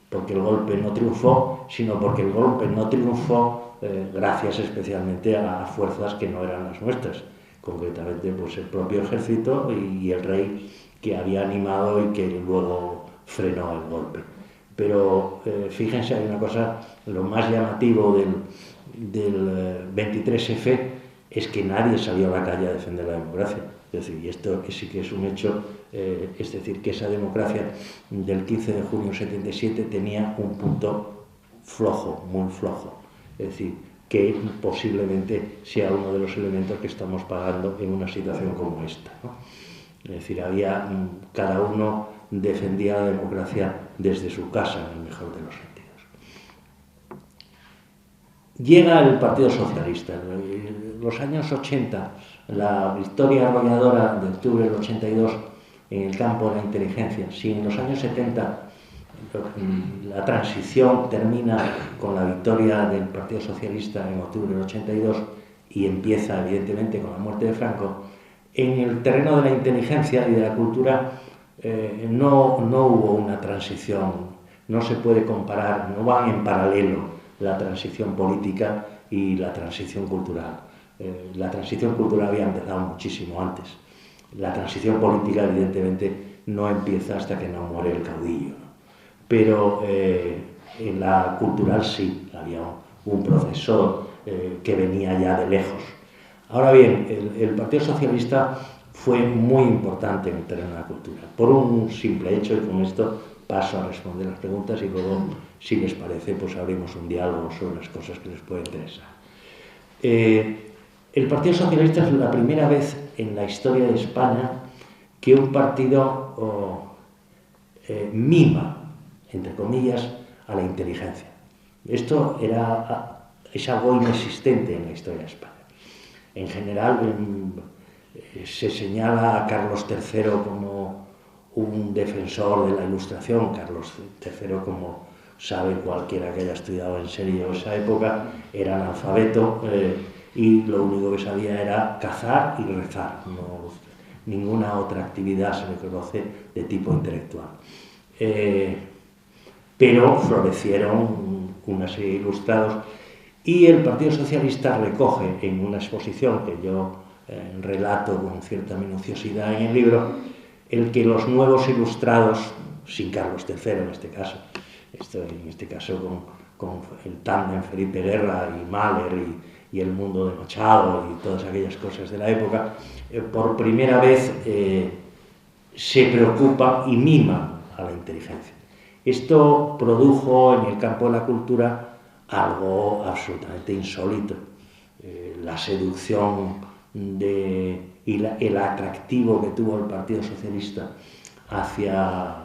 porque el golpe no triunfó, sino porque el golpe no triunfó gracias especialmente a fuerzas que no eran las nuestras, concretamente pues el propio ejército y el rey, que había animado y que luego frenó el golpe. Pero fíjense, hay una cosa, lo más llamativo del 23F es que nadie salió a la calle a defender la democracia. Es decir, y esto sí que es un hecho, es decir, que esa democracia del 15 de junio del 77 tenía un punto flojo, muy flojo. Es decir, que posiblemente sea uno de los elementos que estamos pagando en una situación como esta, ¿no? Es decir, cada uno defendía la democracia desde su casa, en el mejor de los sentidos. Llega el Partido Socialista. En los años 80, la victoria arrolladora de octubre del 82 en el campo de la inteligencia. Si en los años 70 la transición termina con la victoria del Partido Socialista en octubre del 82 y empieza evidentemente con la muerte de Franco, en el terreno de la inteligencia y de la cultura no hubo una transición, no se puede comparar, no van en paralelo la transición política y la transición cultural. La transición cultural había empezado muchísimo antes. La transición política, evidentemente, no empieza hasta que no muere el caudillo, ¿no? Pero en la cultural sí, había un proceso que venía ya de lejos. Ahora bien, el Partido Socialista fue muy importante en el terreno de la cultura, por un simple hecho, y con esto paso a responder las preguntas y luego, si les parece, pues abrimos un diálogo sobre las cosas que les pueden interesar. El Partido Socialista es la primera vez en la historia de España que un partido mima, entre comillas, a la inteligencia. Esto es algo inexistente en la historia de España. En general, se señala a Carlos III como un defensor de la Ilustración. Carlos III, como sabe cualquiera que haya estudiado en serio esa época, era analfabeto y lo único que sabía era cazar y rezar. Ninguna otra actividad se le conoce de tipo intelectual. Pero florecieron una serie de ilustrados y el Partido Socialista recoge en una exposición que yo relato con cierta minuciosidad en el libro, el que los nuevos ilustrados, sin Carlos III en este caso, con el tándem Felipe Guerra y Mahler y el mundo de Machado y todas aquellas cosas de la época, por primera vez se preocupa y mima a la inteligencia. Esto produjo en el campo de la cultura algo absolutamente insólito. La seducción y el atractivo que tuvo el Partido Socialista hacia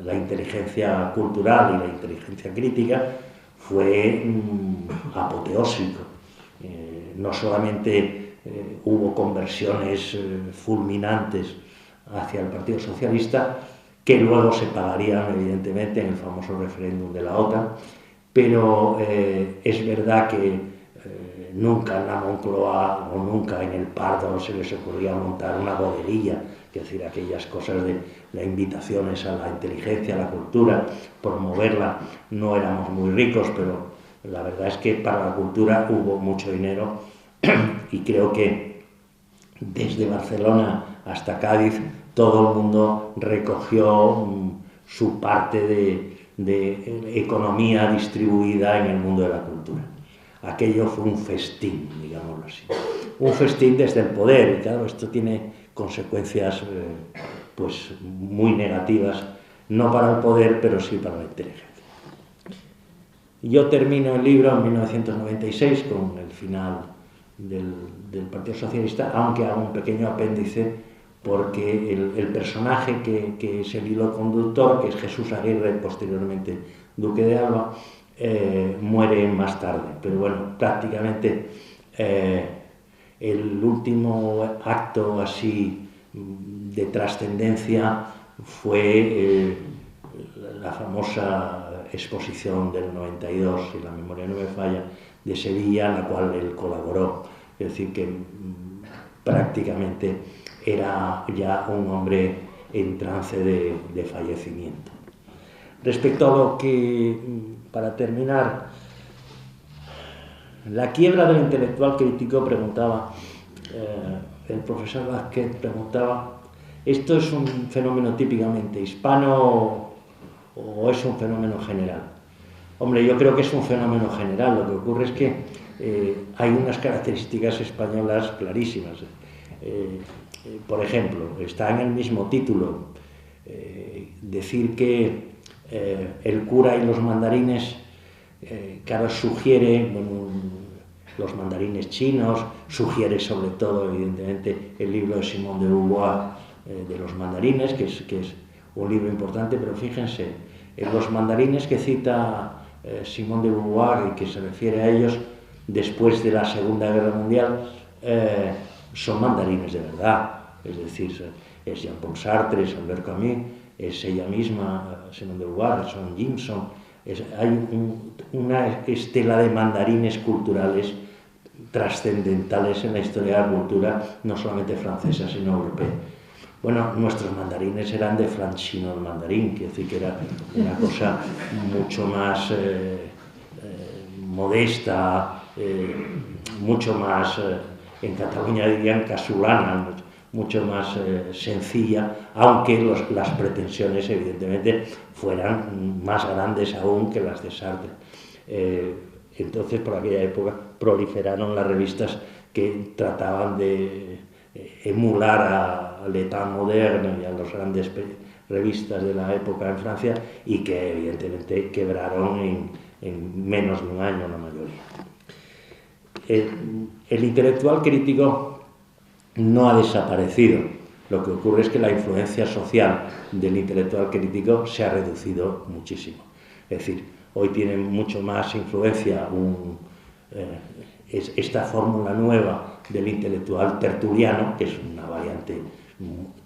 la inteligencia cultural y la inteligencia crítica fue apoteósico. No solamente hubo conversiones fulminantes hacia el Partido Socialista, que luego se pagarían evidentemente en el famoso referéndum de la OTAN, pero es verdad que nunca en la Moncloa o nunca en el Pardo se les ocurría montar una bodeguilla, es decir, aquellas cosas de las invitaciones a la inteligencia, a la cultura, promoverla. No éramos muy ricos, pero la verdad es que para la cultura hubo mucho dinero y creo que desde Barcelona hasta Cádiz todo el mundo recogió su parte de economía distribuida en el mundo de la cultura. Aquello fue un festín, digámoslo así. Un festín desde el poder, y claro, esto tiene consecuencias pues muy negativas, no para el poder, pero sí para la inteligencia. Yo termino el libro en 1996 con el final del Partido Socialista, aunque hago un pequeño apéndice porque el personaje que es el hilo conductor, que es Jesús Aguirre, posteriormente duque de Alba, muere más tarde. Pero bueno, prácticamente el último acto así de trascendencia fue la famosa exposición del 92, si la memoria no me falla, de Sevilla, en la cual él colaboró. Es decir, que prácticamente era ya un hombre en trance de fallecimiento. Respecto a lo que, para terminar, la quiebra del intelectual crítico, preguntaba, el profesor Vázquez preguntaba, ¿esto es un fenómeno típicamente hispano o es un fenómeno general? Hombre, yo creo que es un fenómeno general. Lo que ocurre es que hay unas características españolas clarísimas. Por ejemplo, está en el mismo título decir que el cura y los mandarines, claro, sugiere, bueno, los mandarines chinos, sugiere sobre todo, evidentemente, el libro de Simone de Beauvoir de los mandarines, que es un libro importante, pero fíjense, los mandarines que cita Simone de Beauvoir y que se refiere a ellos después de la Segunda Guerra Mundial, son mandarines de verdad, es decir, es Jean-Paul Sartre, es Albert Camus, es ella misma, Simone de Beauvoir, son Gimson, hay una estela de mandarines culturales trascendentales en la historia de la cultura, no solamente francesa, sino europea. Bueno, nuestros mandarines eran de Franchino el mandarín, quiere decir que era una cosa mucho más modesta, mucho más, en Cataluña dirían casulana, mucho más sencilla, aunque las pretensiones evidentemente fueran más grandes aún que las de Sartre. Entonces, por aquella época proliferaron las revistas que trataban de emular al état moderne y a las grandes revistas de la época en Francia, y que evidentemente quebraron en menos de un año la mayoría. El intelectual crítico no ha desaparecido. Lo que ocurre es que la influencia social del intelectual crítico se ha reducido muchísimo. Es decir, hoy tiene mucho más influencia esta fórmula nueva del intelectual tertuliano, que es una variante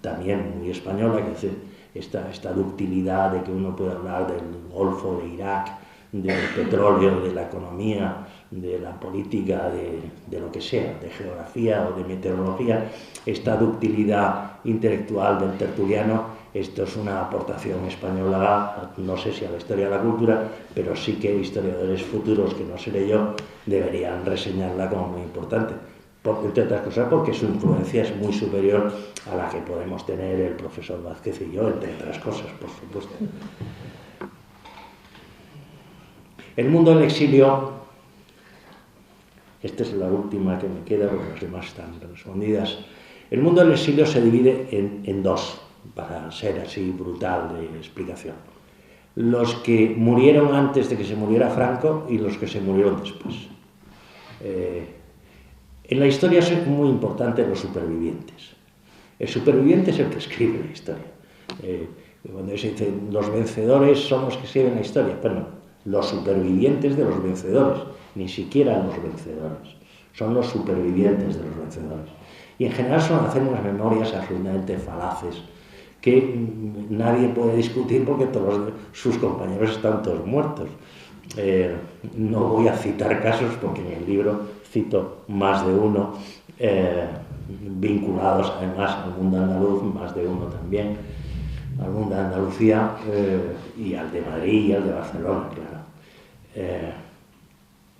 también muy española, que es esta ductilidad de que uno puede hablar del Golfo, de Irak, del petróleo, de la economía, de la política, de lo que sea, de geografía o de meteorología. Esta ductilidad intelectual del tertuliano, esto es una aportación española, no sé si a la historia de la cultura, pero sí que historiadores futuros, que no seré yo, deberían reseñarla como muy importante. Entre otras cosas porque su influencia es muy superior a la que podemos tener el profesor Vázquez y yo, entre otras cosas, por supuesto. El mundo del exilio, esta es la última que me queda porque las demás están respondidas. El mundo del exilio se divide en dos, para ser así brutal de explicación. Los que murieron antes de que se muriera Franco y los que se murieron después. En la historia es muy importante los supervivientes. El superviviente es el que escribe la historia. Cuando se dice los vencedores son los que escriben la historia, pero no, los supervivientes de los vencedores, ni siquiera los vencedores, son los supervivientes de los vencedores. Y en general suelen hacer unas memorias absolutamente falaces que nadie puede discutir porque todos sus compañeros están todos muertos. No voy a citar casos porque en el libro cito más de uno, vinculados además al mundo andaluz, más de uno también, al mundo de Andalucía y al de Madrid y al de Barcelona, claro.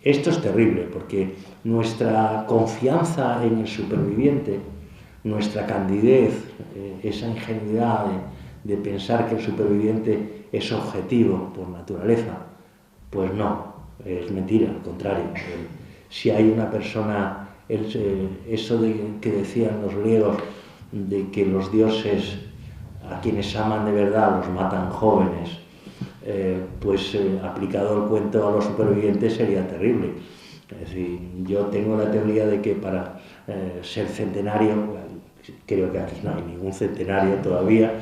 Esto es terrible porque nuestra confianza en el superviviente, nuestra candidez, esa ingenuidad de pensar que el superviviente es objetivo por naturaleza, pues no, es mentira, al contrario. Si hay una persona, eso que decían los griegos, de que los dioses a quienes aman de verdad los matan jóvenes, pues aplicado el cuento a los supervivientes sería terrible. Es decir, yo tengo la teoría de que para ser centenario, creo que aquí no hay ningún centenario todavía,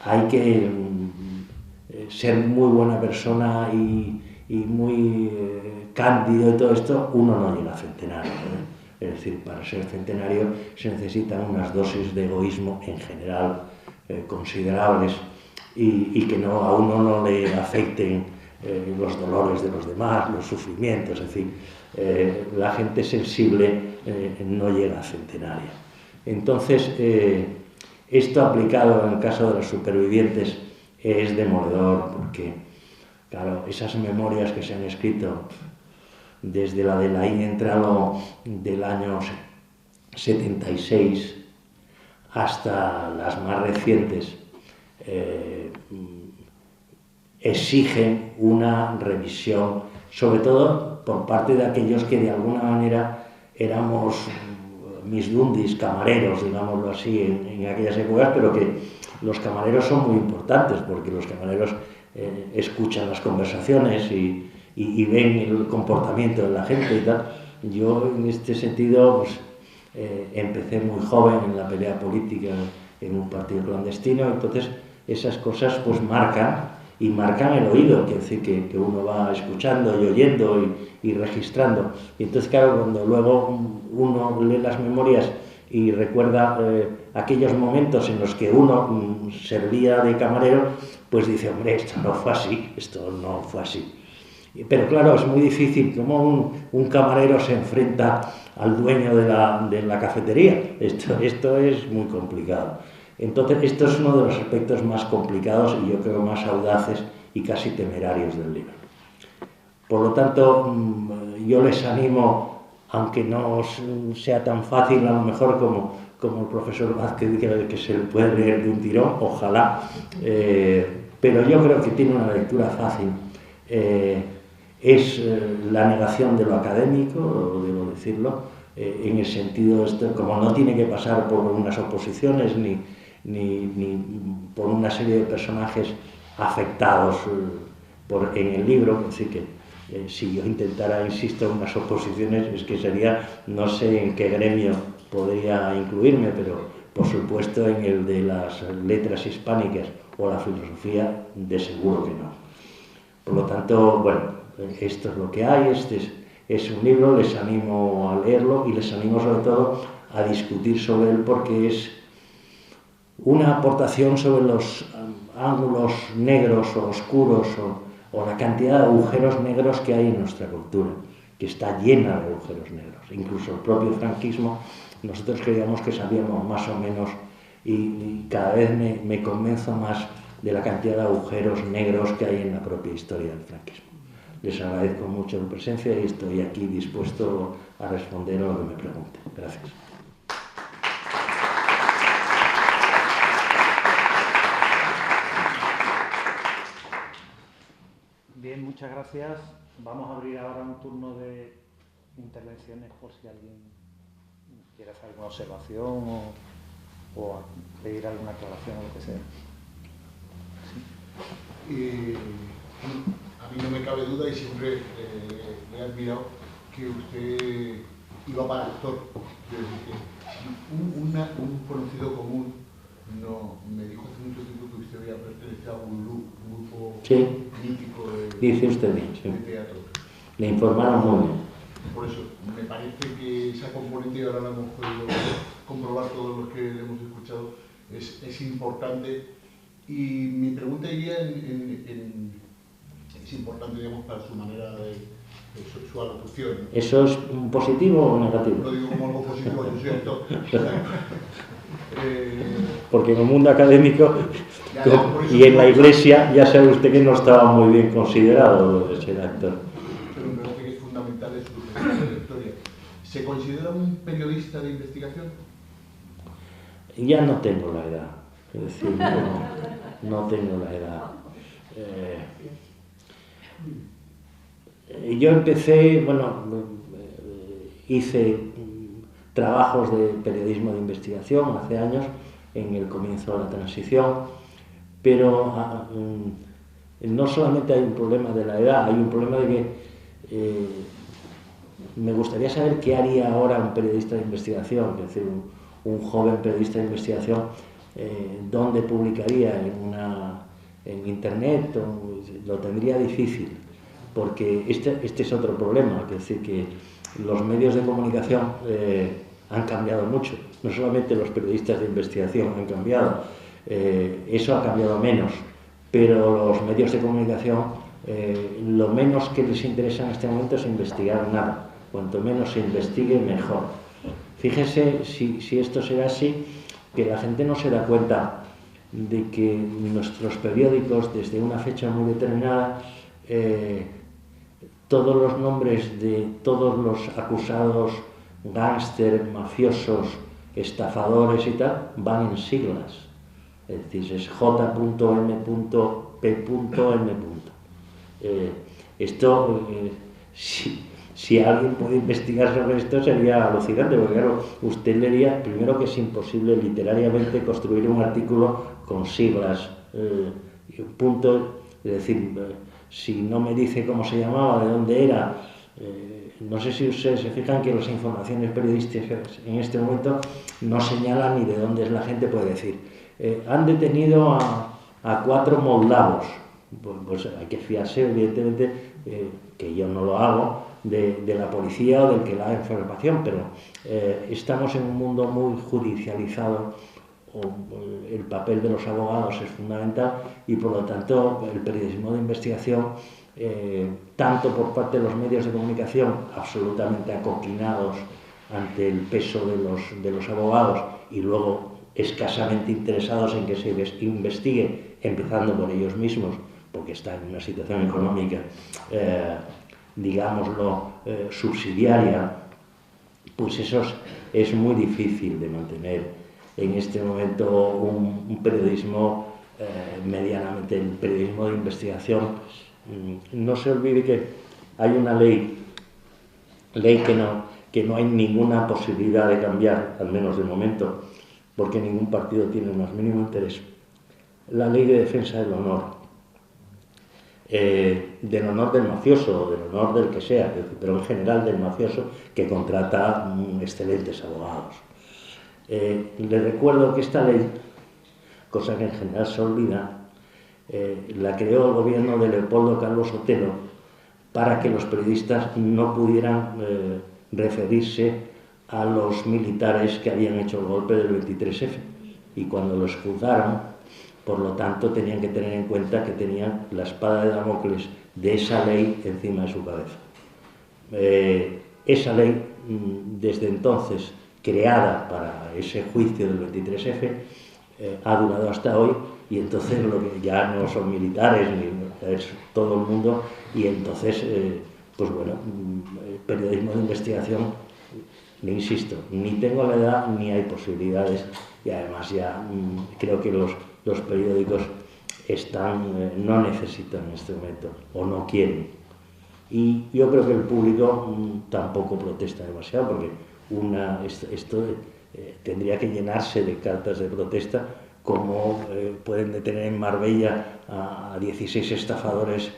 hay que ser muy buena persona y muy cándido y todo esto, uno no llega a centenario. Es decir, para ser centenario se necesitan unas dosis de egoísmo en general considerables y que a uno no le afecten los dolores de los demás, los sufrimientos, es decir, la gente sensible no llega a centenario. Entonces, esto aplicado en el caso de los supervivientes es demoledor porque, claro, esas memorias que se han escrito desde la de Laín Entralo del año 76 hasta las más recientes, exigen una revisión, sobre todo por parte de aquellos que de alguna manera éramos misdundis, camareros, digámoslo así, en aquellas épocas, pero que los camareros son muy importantes porque los camareros escuchan las conversaciones y ven el comportamiento de la gente y tal. Yo en este sentido pues, empecé muy joven en la pelea política en un partido clandestino, entonces esas cosas pues marcan el oído, quiere decir que uno va escuchando y oyendo y registrando. Y entonces claro, cuando luego uno lee las memorias y recuerda aquellos momentos en los que uno servía de camarero, pues dice, hombre, esto no fue así. Pero claro, es muy difícil, como un camarero se enfrenta al dueño de la cafetería. Esto es muy complicado. Entonces, esto es uno de los aspectos más complicados y yo creo más audaces y casi temerarios del libro. Por lo tanto, yo les animo, aunque no sea tan fácil a lo mejor como el profesor Vázquez dice que se le puede leer de un tirón, ojalá, pero yo creo que tiene una lectura fácil. Es la negación de lo académico, debo decirlo, en el sentido, como no tiene que pasar por unas oposiciones ni por una serie de personajes afectados en el libro, así que si yo intentara, insisto, unas oposiciones, es que sería, no sé en qué gremio podría incluirme, pero por supuesto en el de las letras hispánicas o la filosofía, de seguro que no. Por lo tanto, bueno, esto es lo que hay, este es un libro, les animo a leerlo y les animo sobre todo a discutir sobre él porque es una aportación sobre los ángulos negros o oscuros o la cantidad de agujeros negros que hay en nuestra cultura, que está llena de agujeros negros. Incluso el propio franquismo, nosotros creíamos que sabíamos más o menos y cada vez me convenzo más de la cantidad de agujeros negros que hay en la propia historia del franquismo. Les agradezco mucho su presencia y estoy aquí dispuesto a responder a lo que me pregunten. Gracias. Bien, muchas gracias. Vamos a abrir ahora un turno de intervenciones por si alguien quiere hacer alguna observación o pedir alguna aclaración o lo que sea. Sí. A mí no me cabe duda y siempre me he admirado que usted iba para actor. Un conocido común me dijo hace mucho tiempo que usted había pertenecido a un grupo mítico Dice usted bien, sí. de teatro. Le informaron muy bien. Por eso, me parece que esa componente, y ahora la hemos podido comprobar todos los que le hemos escuchado, es importante. Y mi pregunta iría es importante, digamos, para su manera de su alocución, ¿no? ¿Eso es positivo o negativo? Lo digo como algo positivo, yo soy actor. Porque en el mundo académico y en la iglesia ya sabe usted que no estaba muy bien considerado de ser actor. Pero me parece que es fundamental en su trayectoria. ¿Se considera un periodista de investigación? Ya no tengo la edad, es decir, no tengo la edad. Yo empecé, hice trabajos de periodismo de investigación hace años, en el comienzo de la transición, pero no solamente hay un problema de la edad, hay un problema de que me gustaría saber qué haría ahora un periodista de investigación, es decir, un joven periodista de investigación, dónde publicaría en internet, lo tendría difícil, porque este es otro problema, es decir, que los medios de comunicación han cambiado mucho, no solamente los periodistas de investigación han cambiado, eso ha cambiado menos, pero los medios de comunicación, lo menos que les interesa en este momento es investigar nada, cuanto menos se investigue mejor. Fíjese si esto será así, que la gente no se da cuenta de que nuestros periódicos, desde una fecha muy determinada, todos los nombres de todos los acusados, gángster, mafiosos, estafadores y tal, van en siglas. Es decir, es J.M.P.M. Esto, si alguien puede investigar sobre esto, sería alucinante, porque claro, usted leería, primero, que es imposible literariamente construir un artículo con siglas, punto, es decir, si no me dice cómo se llamaba, de dónde era, no sé si ustedes se fijan que las informaciones periodísticas en este momento no señalan ni de dónde es la gente, puede decir, han detenido a 4 moldavos, pues hay que fiarse, evidentemente, que yo no lo hago, de la policía o del que la da información, pero estamos en un mundo muy judicializado, el papel de los abogados es fundamental y por lo tanto el periodismo de investigación, tanto por parte de los medios de comunicación absolutamente acoquinados ante el peso de los abogados y luego escasamente interesados en que se investigue, empezando por ellos mismos, porque están en una situación económica digámoslo, subsidiaria, pues eso es muy difícil de mantener en este momento un periodismo medianamente, el periodismo de investigación. No se olvide que hay una ley que no hay ninguna posibilidad de cambiar, al menos de momento, porque ningún partido tiene el más mínimo interés. La ley de defensa del honor del mafioso, del honor del que sea, pero en general del mafioso, que contrata excelentes abogados. Les recuerdo que esta ley, cosa que en general se olvida, la creó el gobierno de Leopoldo Calvo Sotelo para que los periodistas no pudieran referirse a los militares que habían hecho el golpe del 23F, y cuando los juzgaron, por lo tanto, tenían que tener en cuenta que tenían la espada de Damocles de esa ley encima de su cabeza. Esa ley, desde entonces, creada para ese juicio del 23F, ha durado hasta hoy, y entonces lo que ya no son militares, ni es todo el mundo, y entonces, pues bueno, periodismo de investigación, le insisto, ni tengo la edad ni hay posibilidades, y además ya creo que los periódicos no necesitan en este momento, o no quieren. Y yo creo que el público tampoco protesta demasiado, porque esto tendría que llenarse de cartas de protesta, como pueden detener en Marbella a 16 estafadores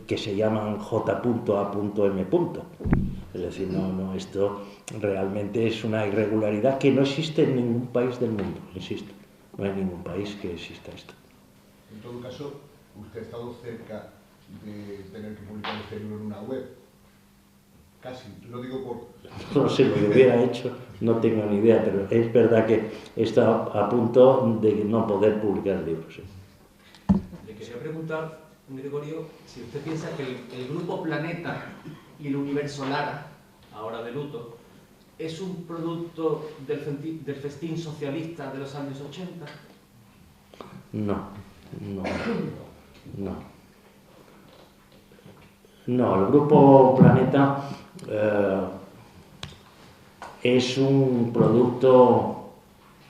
que se llaman J.A.M. Es decir, no, esto realmente es una irregularidad que no existe en ningún país del mundo, insisto. No hay ningún país que exista esto. En todo caso, usted ha estado cerca de tener que publicar este libro en una web. Casi, lo digo por... No sé, lo que hubiera hecho, no tengo ni idea, pero es verdad que he estado a punto de no poder publicar libros. ¿Sí? Le quería preguntar, Gregorio, si usted piensa que el grupo Planeta y el universo Lara, ahora de luto, ¿es un producto del festín socialista de los años 80? No, el Grupo Planeta es un producto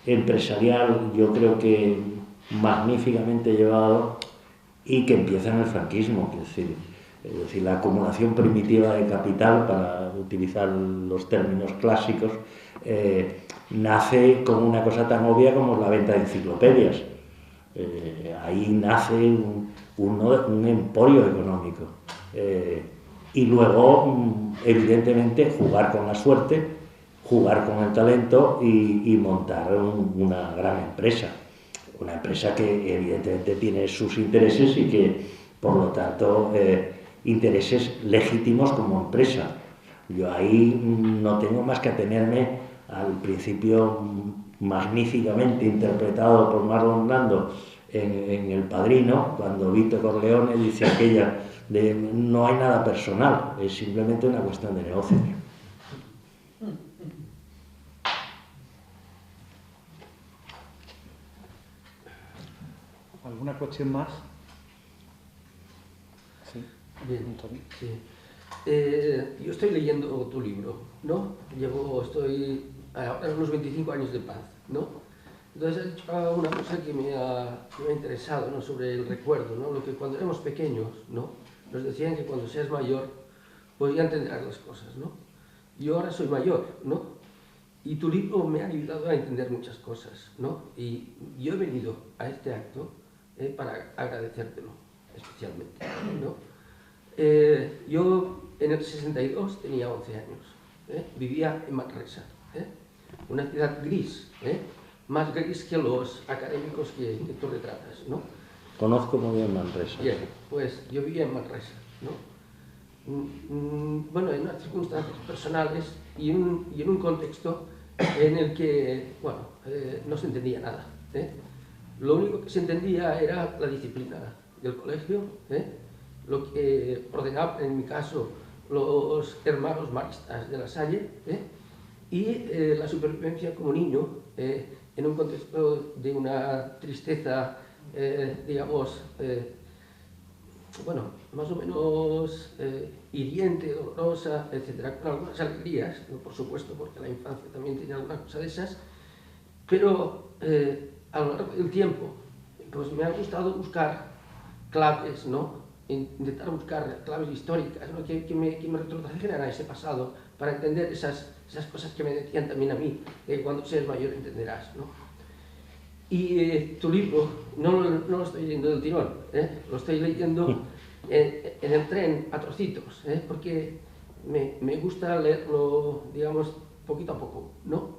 empresarial, yo creo que magníficamente llevado, y que empieza en el franquismo, es decir, la acumulación primitiva de capital, para utilizar los términos clásicos, nace como una cosa tan obvia como la venta de enciclopedias. Ahí nace un emporio económico. Y luego, evidentemente, jugar con la suerte, jugar con el talento y montar una gran empresa. Una empresa que evidentemente tiene sus intereses y que, por lo tanto, intereses legítimos como empresa. Yo ahí no tengo más que atenerme al principio magníficamente interpretado por Marlon Brando en El Padrino, cuando Vito Corleone dice aquella de no hay nada personal, es simplemente una cuestión de negocio. ¿Alguna cuestión más? Sí. Bien, sí. Yo estoy leyendo tu libro, ¿no? Estoy ahora unos 25 años de paz, ¿no? Entonces he dicho una cosa que me ha interesado, ¿no? Sobre el recuerdo, ¿no? Lo que cuando éramos pequeños, ¿no? Nos decían que cuando seas mayor, pues ya entenderás las cosas, ¿no? Yo ahora soy mayor, ¿no? Y tu libro me ha ayudado a entender muchas cosas, ¿no? Y yo he venido a este acto para agradecértelo, especialmente, ¿no? Yo en el 62 tenía 11 años, vivía en Manresa, una ciudad gris, más gris que los académicos que tú retratas, ¿no? Conozco muy bien Manresa. Bien, pues yo vivía en Manresa, ¿no? Bueno, en unas circunstancias personales y en un contexto en el que, bueno, no se entendía nada, Lo único que se entendía era la disciplina del colegio, lo que ordenaban, en mi caso, los hermanos maristas de La Salle, y la supervivencia como niño en un contexto de una tristeza, digamos, bueno, más o menos hiriente, dolorosa, etcétera, con algunas alegrías, ¿no? Por supuesto, porque la infancia también tiene alguna cosa de esas, pero a lo largo del tiempo, pues me ha gustado buscar claves, ¿no? Intentar buscar claves históricas, ¿no? que me retrotrajeran a ese pasado para entender esas cosas que me decían también a mí, cuando seas mayor entenderás, ¿no? Y tu libro no lo estoy leyendo del tirón, lo estoy leyendo en el tren a trocitos, porque me gusta leerlo, digamos, poquito a poco, ¿no?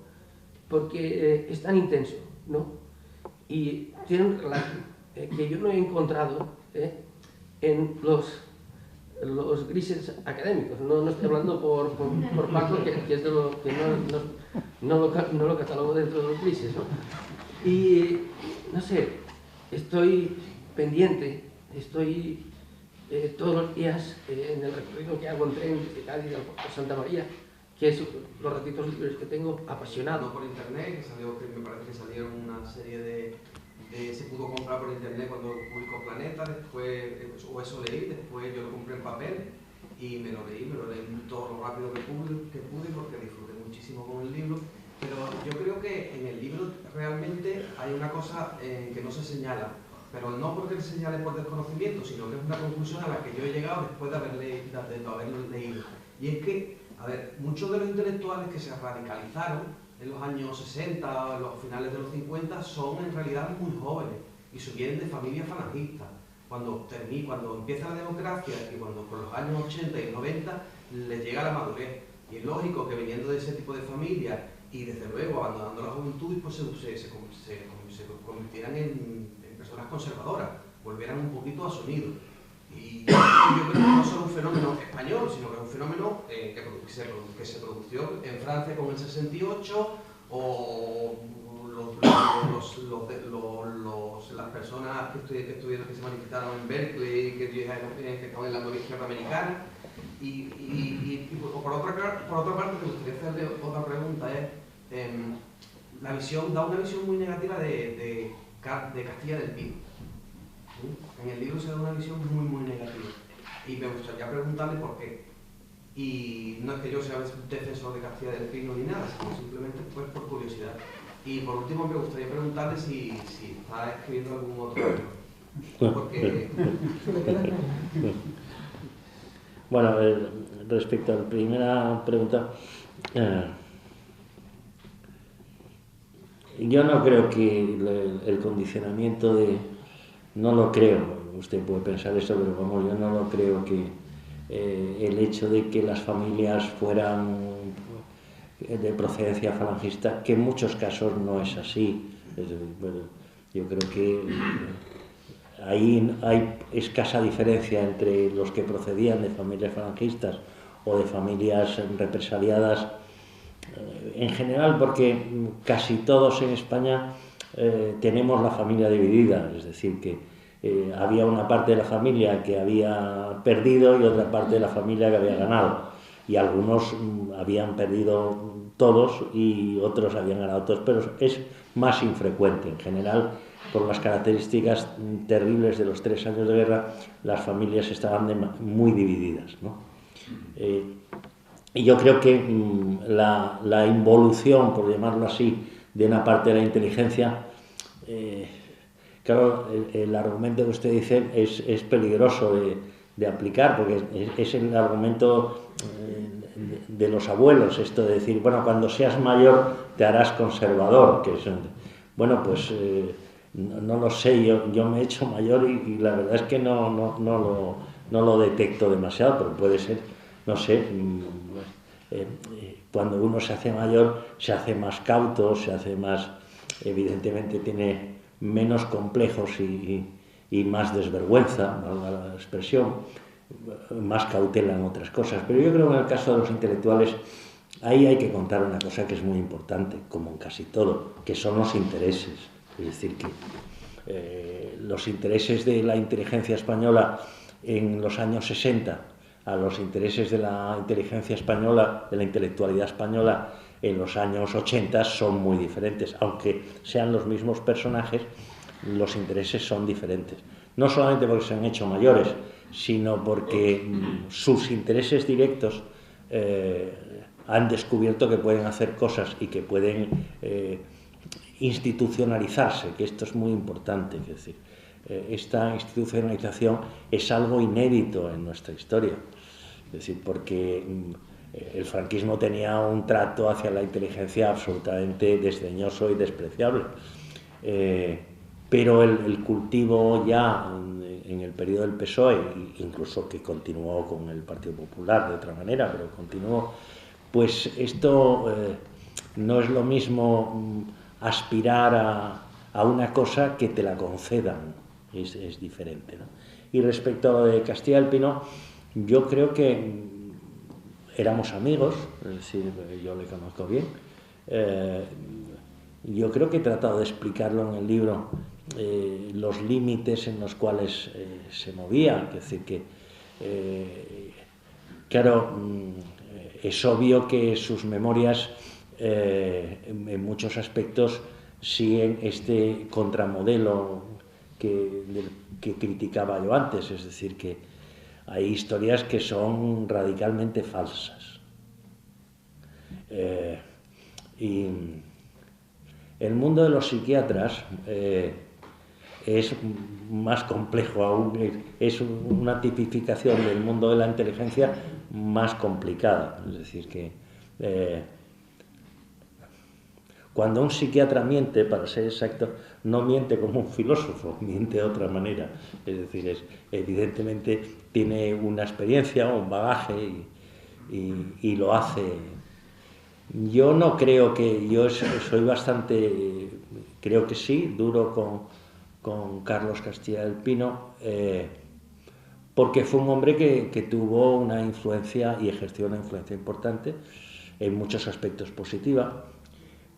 Porque es tan intenso, ¿no? Y tiene un relato que yo no he encontrado en los grises académicos. No estoy hablando por Paco, que es de lo que no lo catalogo dentro de los grises, ¿no? Y, no sé, estoy pendiente, estoy todos los días en el recorrido que hago en tren desde Cádiz a Santa María, que es los ratitos libres que tengo, apasionado. Por internet, que salió, que me parece que salieron una serie de se pudo comprar por internet cuando publicó Planeta, después, o eso leí, después yo lo compré en papel y me lo leí todo lo rápido que pude porque disfruté muchísimo con el libro. Pero yo creo que en el libro realmente hay una cosa que no se señala, pero no porque se señale por desconocimiento, sino que es una conclusión a la que yo he llegado después de haberlo leído. Y es que, a ver, muchos de los intelectuales que se radicalizaron en los años 60 o en los finales de los 50 son en realidad muy jóvenes y vienen de familias falangistas. Cuando empieza la democracia y cuando por los años 80 y 90 les llega la madurez. Y es lógico que viniendo de ese tipo de familias y desde luego abandonando la juventud, pues se convirtieran en personas conservadoras, volvieran un poquito a su nido. Y yo creo que no solo un fenómeno español, sino que es un fenómeno que se produjo en Francia con el 68, o las personas que se manifestaron en Berkeley, que estaban en la izquierda americana. Y por otra parte, me gustaría hacerle otra pregunta, da una visión muy negativa de Castilla del Pino. En el libro se da una visión muy, muy negativa. Y me gustaría preguntarle por qué. Y no es que yo sea un defensor de Castilla del Pino ni nada, sino simplemente pues, por curiosidad. Y por último me gustaría preguntarle si está escribiendo algún otro libro. Porque... Bueno, respecto a la primera pregunta, yo no creo que el condicionamiento no lo creo, usted puede pensar eso, pero vamos, yo no lo creo que el hecho de que las familias fueran de procedencia falangista, que en muchos casos no es así. Bueno, yo creo que ahí hay escasa diferencia entre los que procedían de familias falangistas o de familias represaliadas en general, porque casi todos en España tenemos la familia dividida, es decir, que había una parte de la familia que había perdido y otra parte de la familia que había ganado, y algunos habían perdido todos y otros habían ganado todos, pero es más infrecuente. En general, por las características terribles de los 3 años de guerra, las familias estaban muy divididas, ¿no? Y yo creo que la involución, por llamarlo así, de una parte de la inteligencia, claro, el argumento que usted dice es peligroso de aplicar, porque es el argumento de los abuelos, esto de decir, bueno, cuando seas mayor te harás conservador, que es, bueno, pues no lo sé, yo me he hecho mayor y la verdad es que no lo detecto demasiado, pero puede ser, no sé, cuando uno se hace mayor se hace más cauto, se hace más, evidentemente tiene menos complejos y más desvergüenza, valga la expresión, más cautela en otras cosas. Pero yo creo que en el caso de los intelectuales ahí hay que contar una cosa que es muy importante, como en casi todo, que son los intereses. Es decir, que los intereses de la inteligencia española en los años 60 a los intereses de la inteligencia española, de la intelectualidad española en los años 80 son muy diferentes. Aunque sean los mismos personajes, los intereses son diferentes. no solamente porque se han hecho mayores, sino porque sus intereses directos han descubierto que pueden hacer cosas y que pueden institucionalizarse, que esto es muy importante. Es decir, esta institucionalización es algo inédito en nuestra historia. Es decir, porque el franquismo tenía un trato hacia la inteligencia absolutamente desdeñoso y despreciable. Pero el cultivo ya en el periodo del PSOE, incluso que continuó con el Partido Popular de otra manera, pero continuó, pues esto no es lo mismo aspirar a una cosa que te la concedan, es diferente, ¿no? Y respecto a lo de Castilla del Pino, yo creo que éramos amigos, es decir, yo le conozco bien. Yo creo que he tratado de explicarlo en el libro, los límites en los cuales se movía. Es decir, que, claro, es obvio que sus memorias en muchos aspectos siguen este contramodelo que criticaba yo antes, es decir, que hay historias que son radicalmente falsas. Y el mundo de los psiquiatras es más complejo aún, es una tipificación del mundo de la inteligencia más complicada. Es decir, que cuando un psiquiatra miente, para ser exacto, no miente como un filósofo, miente de otra manera. Es decir, evidentemente tiene una experiencia, un bagaje y lo hace. Yo no creo que, yo soy bastante, creo que sí, duro con Carlos Castilla del Pino, porque fue un hombre que tuvo una influencia y ejerció una influencia importante, en muchos aspectos positiva,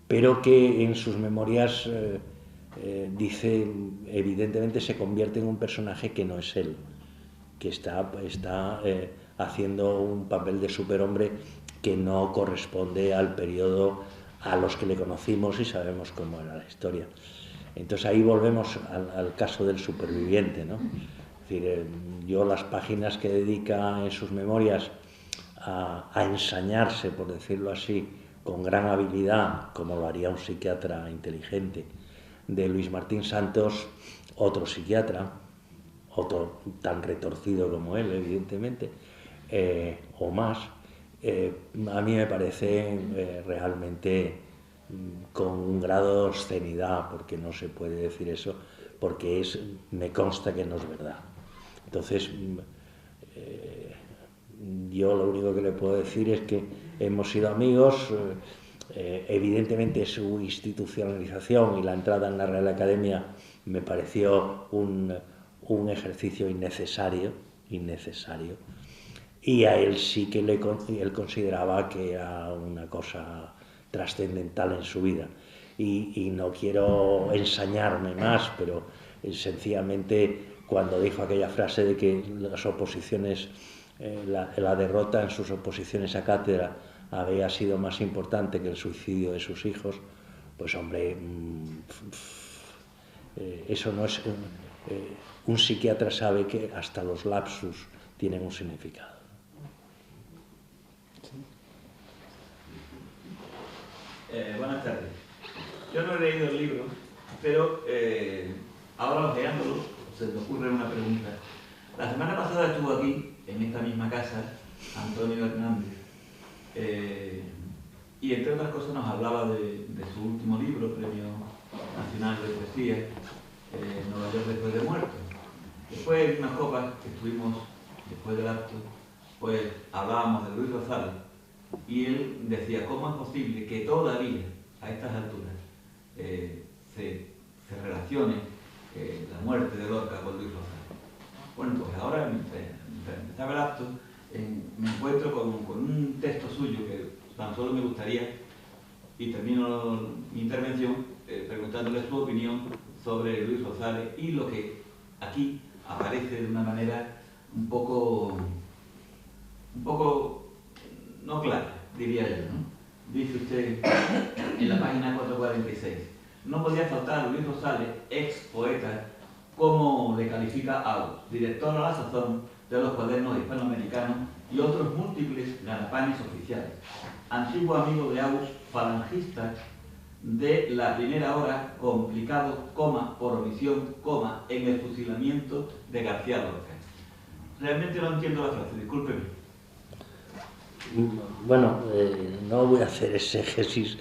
pero que en sus memorias dice, evidentemente se convierte en un personaje que no es él, que está haciendo un papel de superhombre que no corresponde al periodo a los que le conocimos y sabemos cómo era la historia. Entonces ahí volvemos al caso del superviviente, ¿no? Es decir, yo las páginas que dedica en sus memorias a ensañarse, por decirlo así, con gran habilidad, como lo haría un psiquiatra inteligente, de Luis Martín Santos, otro psiquiatra, otro tan retorcido como él, evidentemente, o más, a mí me parece realmente con un grado de obscenidad, porque no se puede decir eso, porque me consta que no es verdad. Entonces, yo lo único que le puedo decir es que hemos sido amigos. Evidentemente su institucionalización y la entrada en la Real Academia me pareció un ejercicio innecesario, y a él sí que él consideraba que era una cosa trascendental en su vida. Y no quiero ensañarme más, pero sencillamente cuando dijo aquella frase de que las oposiciones, la derrota en sus oposiciones a cátedra había sido más importante que el suicidio de sus hijos, pues hombre, eso no es... un psiquiatra sabe que hasta los lapsus tienen un significado. Buenas tardes. Yo no he leído el libro, pero ahora ojeándolo se me ocurre una pregunta. La semana pasada estuvo aquí, en esta misma casa, Antonio Hernández, y entre otras cosas nos hablaba de su último libro, Premio Nacional de Poesía, Nueva York después de muerto. Después de unas copas que estuvimos después del acto, pues hablábamos de Luis Rosales, y él decía, ¿cómo es posible que todavía, a estas alturas, se relacione la muerte de Lorca con Luis Rosales? Bueno, pues ahora, mientras empezaba el acto, me encuentro con un texto suyo que tan solo me gustaría, y termino mi intervención preguntándole su opinión sobre Luis Rosales y lo que aquí aparece de una manera un poco no clara, diría yo, ¿no? Dice usted en la página 446, no podía faltar Luis Rosales, ex poeta como le califica Agus, director a la sazón de los cuadernos hispanoamericanos y otros múltiples ganapanes oficiales, antiguo amigo de Agus, falangista de la primera hora, complicado, por omisión, en el fusilamiento de García Lorca. Realmente no entiendo la frase, discúlpeme. Bueno, no voy a hacer exégesis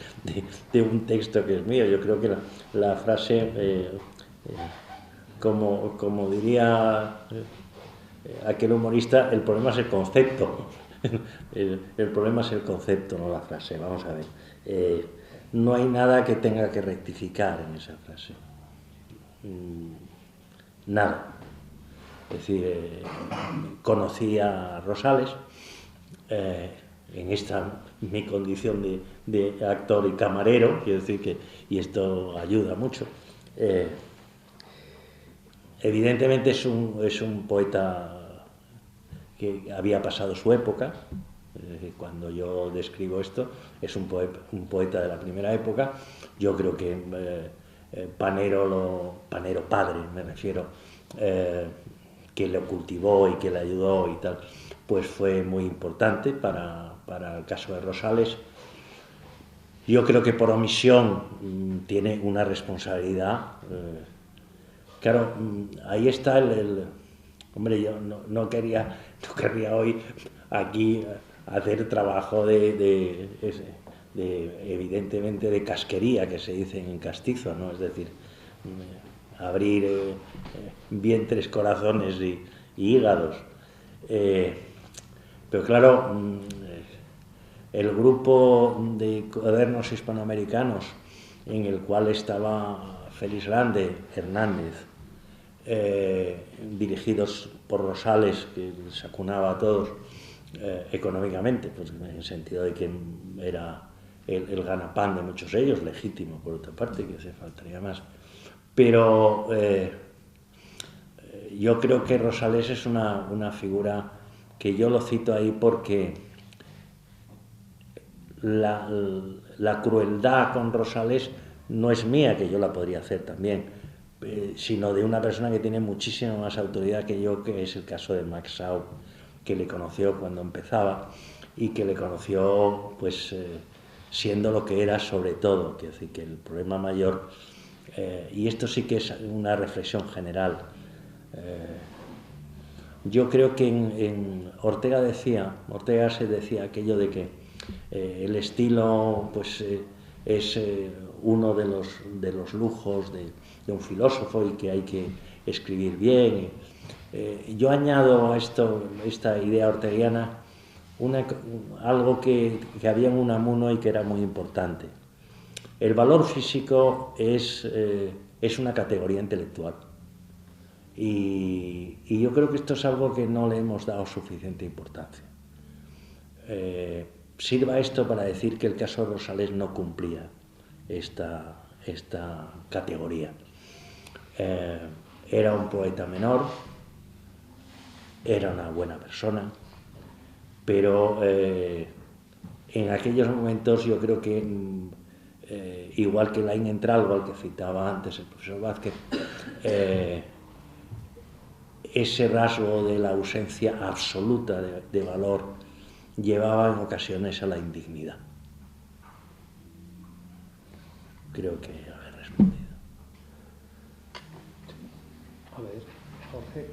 de un texto que es mío. Yo creo que la frase, como diría aquel humorista, el problema es el concepto. El problema es el concepto, no la frase. Vamos a ver. No hay nada que tenga que rectificar en esa frase. Nada. Es decir, conocí a Rosales en esta mi condición de actor y camarero, quiero decir y esto ayuda mucho. Evidentemente es un poeta que había pasado su época. Cuando yo describo esto, es un poeta de la primera época. Yo creo que Panero padre, me refiero, que lo cultivó y que le ayudó y tal, pues fue muy importante para el caso de Rosales. Yo creo que por omisión tiene una responsabilidad. Claro, ahí está hombre, yo no querría hoy aquí hacer trabajo evidentemente de casquería, que se dice en castizo, ¿no? Es decir, abrir vientres, corazones y hígados. Pero claro, el grupo de cuadernos hispanoamericanos en el cual estaba Félix Grande, Hernández, dirigidos por Rosales, que les acunaba a todos económicamente, pues en el sentido de que era el ganapán de muchos de ellos, legítimo por otra parte, que se faltaría más. Pero yo creo que Rosales es una figura que yo lo cito ahí porque la crueldad con Rosales no es mía, que yo la podría hacer también, sino de una persona que tiene muchísima más autoridad que yo, que es el caso de Max Shaw, que le conoció cuando empezaba y que le conoció pues siendo lo que era sobre todo. Quiero decir que el problema mayor, y esto sí que es una reflexión general, yo creo que en Ortega se decía aquello de que el estilo pues es uno de los lujos de un filósofo y que hay que escribir bien. Yo añado a esta idea orteguiana algo que había en Unamuno y que era muy importante. El valor físico es una categoría intelectual. Y yo creo que esto es algo que no le hemos dado suficiente importancia. Sirva esto para decir que el caso de Rosales no cumplía esta categoría. Era un poeta menor, era una buena persona, pero en aquellos momentos yo creo que, igual que Laín Entralgo, al que citaba antes el profesor Vázquez, ese rasgo de la ausencia absoluta de valor llevaba en ocasiones a la indignidad. Creo que haber respondido. A ver, Jorge.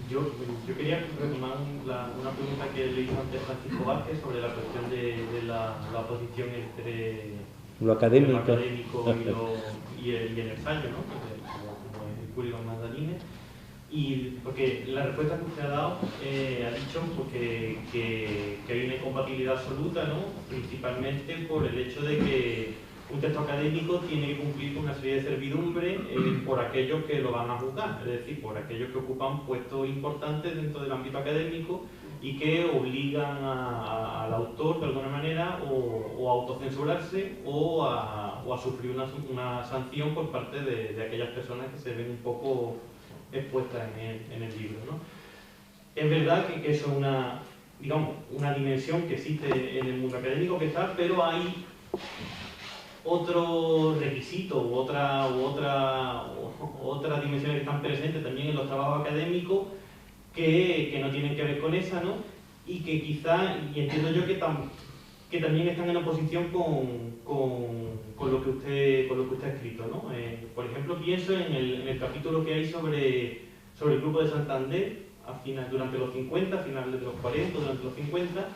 Yo quería retomar una pregunta que le hizo antes Francisco Vázquez sobre la cuestión de la oposición entre lo académico y el ensayo, ¿no? Como el Julio Magdalene. Y porque la respuesta que usted ha dado ha dicho que hay una incompatibilidad absoluta, ¿no? Principalmente por el hecho de que un texto académico tiene que cumplir con una serie de servidumbre por aquellos que lo van a juzgar, es decir, por aquellos que ocupan puestos importantes dentro del ámbito académico y que obligan al autor de alguna manera o a autocensurarse o a sufrir una sanción por parte de aquellas personas que se ven un poco expuestas en el libro, ¿no? Es verdad que eso es una dimensión que existe en el mundo académico que está, pero hay otro requisito u otra dimensión que están presentes también en los trabajos académicos que no tienen que ver con esa, ¿no? Y que quizá, y entiendo yo que también están en oposición con lo que usted ha escrito, ¿no? Por ejemplo, pienso en el capítulo que hay sobre el Grupo de Santander durante los 50, a finales de los 40, durante los 50,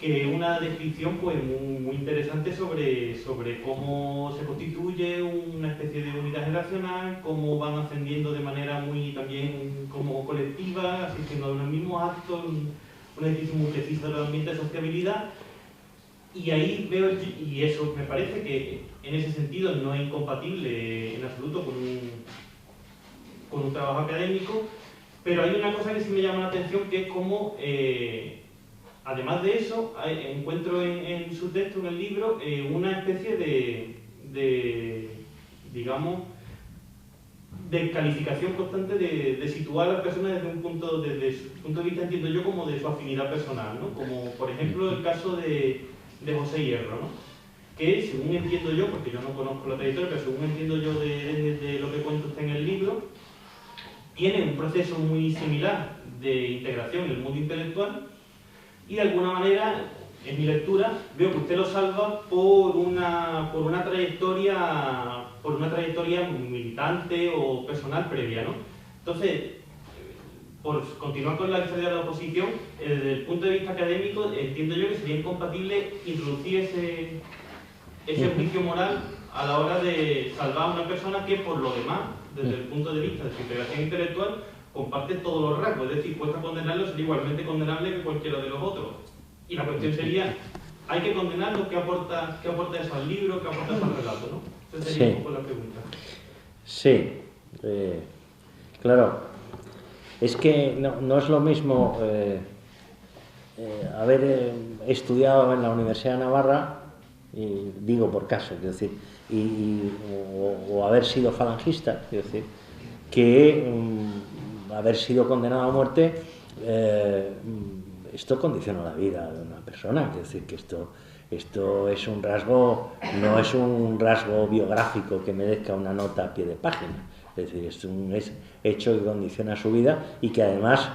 que una descripción pues muy interesante sobre cómo se constituye una especie de unidad generacional, cómo van ascendiendo de manera muy también como colectiva, asistiendo a los mismos actos, un ejercicio muy preciso del ambiente de sociabilidad. Y ahí veo, y eso me parece que en ese sentido no es incompatible en absoluto con un trabajo académico, pero hay una cosa que sí me llama la atención, que es cómo, además de eso, encuentro en su texto, en el libro, una especie digamos, de calificación constante de situar a las personas desde su punto de vista, entiendo yo, como de su afinidad personal, ¿no? Como, por ejemplo, el caso de José Hierro, ¿no? Que, según entiendo yo, porque yo no conozco la trayectoria, pero según entiendo yo de lo que cuenta usted en el libro, tiene un proceso muy similar de integración en el mundo intelectual y, de alguna manera, en mi lectura, veo que usted lo salva por una trayectoria militante o personal previa, ¿no? Entonces, por continuar con la historia de la oposición, desde el punto de vista académico, entiendo yo que sería incompatible introducir ese juicio moral a la hora de salvar a una persona que, por lo demás, desde el punto de vista de su integración intelectual, comparte todos los rasgos. Es decir, puesta a condenarlo sería igualmente condenable que cualquiera de los otros. Y la cuestión sería, ¿hay que condenarlo? ¿Qué aporta eso al libro? ¿Qué aporta eso al relato? ¿No? Esa sería un poco la pregunta. Sí, claro. Es que no es lo mismo haber estudiado en la Universidad de Navarra, y digo por caso, quiero decir, o haber sido falangista, quiero decir, que haber sido condenado a muerte. Esto condiciona la vida de una persona, quiero decir que esto es un rasgo, no es un rasgo biográfico que merezca una nota a pie de página. Es decir, es un hecho que condiciona su vida y que además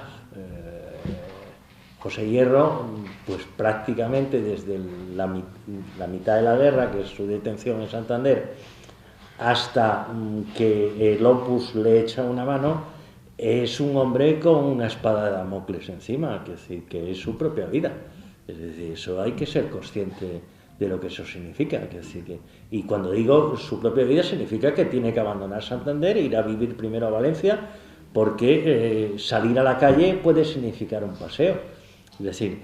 José Hierro, pues prácticamente desde la mitad de la guerra, que es su detención en Santander, hasta que el Opus le echa una mano, es un hombre con una espada de Damocles encima, es decir, que es su propia vida. Es decir, eso hay que ser consciente de lo que eso significa. Es decir, y cuando digo su propia vida, significa que tiene que abandonar Santander e ir a vivir primero a Valencia, porque salir a la calle puede significar un paseo. Es decir,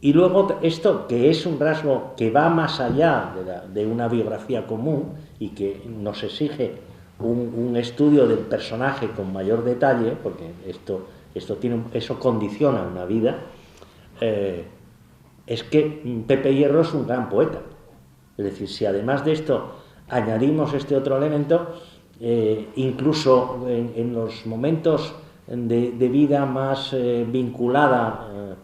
y luego esto, que es un rasgo que va más allá de una biografía común y que nos exige un estudio del personaje con mayor detalle, porque eso condiciona una vida, es que Pepe Hierro es un gran poeta. Es decir, si además de esto añadimos este otro elemento, incluso en los momentos de vida más vinculada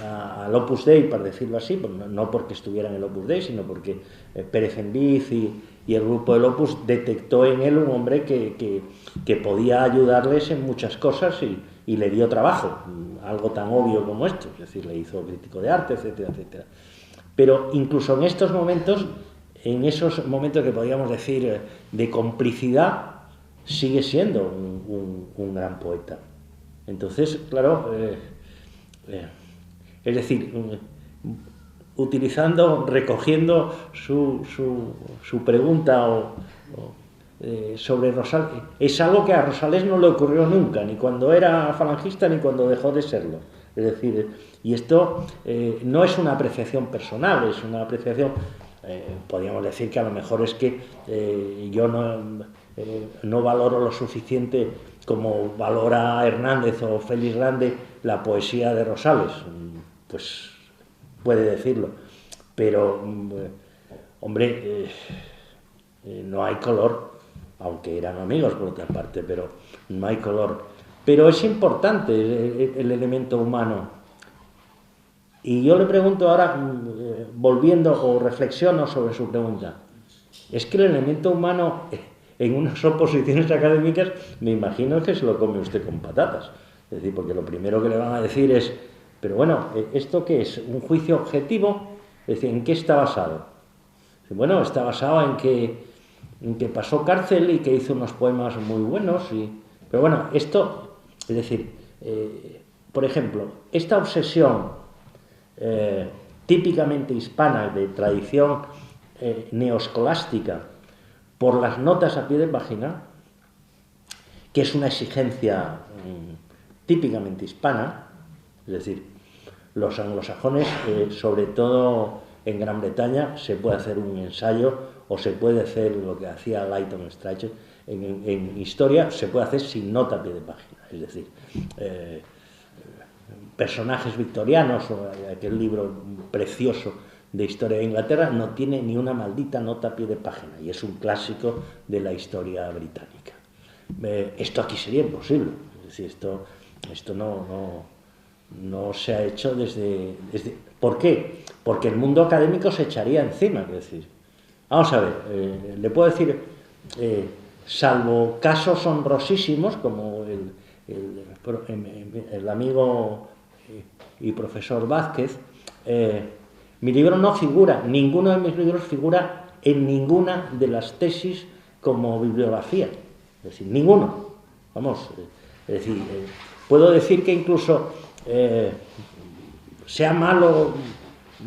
al Opus Dei, por decirlo así, no porque estuviera en el Opus Dei, sino porque Pérez Enviz y el grupo del Opus detectó en él un hombre que podía ayudarles en muchas cosas y le dio trabajo, algo tan obvio como esto, es decir, le hizo crítico de arte, etcétera, etcétera. Pero incluso en estos momentos, en esos momentos que podríamos decir de complicidad, sigue siendo un gran poeta. Entonces, claro, es decir, recogiendo su pregunta sobre Rosales, es algo que a Rosales no le ocurrió nunca, ni cuando era falangista ni cuando dejó de serlo. Es decir, y esto no es una apreciación personal, es una apreciación, podríamos decir que a lo mejor es que yo no valoro lo suficiente como valora Hernández o Félix Grande la poesía de Rosales, pues puede decirlo, pero hombre, no hay color, aunque eran amigos por otra parte, pero no hay color. Pero es importante el elemento humano. Y yo le pregunto ahora, volviendo o reflexiono sobre su pregunta, es que el elemento humano en unas oposiciones académicas me imagino que se lo come usted con patatas. Es decir, porque lo primero que le van a decir es, pero bueno, ¿esto qué es? ¿Un juicio objetivo? Es decir, ¿en qué está basado? Bueno, está basado en que pasó cárcel y que hizo unos poemas muy buenos. Pero bueno, esto, es decir, por ejemplo, esta obsesión típicamente hispana, de tradición neoscolástica, por las notas a pie de página, que es una exigencia típicamente hispana, es decir, los anglosajones, sobre todo en Gran Bretaña, se puede hacer un ensayo o se puede hacer lo que hacía Lytton Strachey en historia, se puede hacer sin nota a pie de página, es decir, personajes victorianos, o aquel libro precioso de historia de Inglaterra, no tiene ni una maldita nota a pie de página y es un clásico de la historia británica. Esto aquí sería imposible, es decir, esto no se ha hecho desde... ¿Por qué? Porque el mundo académico se echaría encima, es decir, vamos a ver, le puedo decir, salvo casos honrosísimos como el amigo y profesor Vázquez, mi libro no figura, ninguno de mis libros figura en ninguna de las tesis como bibliografía, es decir, ninguno, vamos, es decir, puedo decir que incluso sea malo,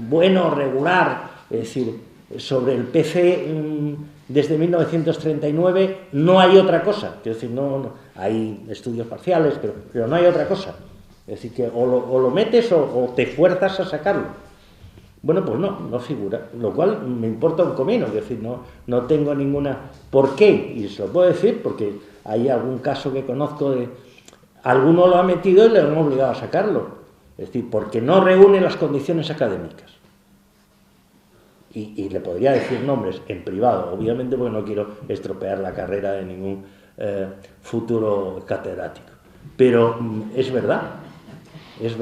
bueno, regular, es decir, sobre el PC desde 1939 no hay otra cosa, es decir, no hay estudios parciales, pero no hay otra cosa, es decir, que o lo metes o te fuerzas a sacarlo. Bueno, pues no figura, lo cual me importa un comino, es decir, no tengo ninguna... ¿Por qué? Y se lo puedo decir porque hay algún caso que conozco de... Alguno lo ha metido y le han obligado a sacarlo, es decir, porque no reúne las condiciones académicas. Y le podría decir nombres en privado, obviamente porque no quiero estropear la carrera de ningún futuro catedrático. Pero es verdad, es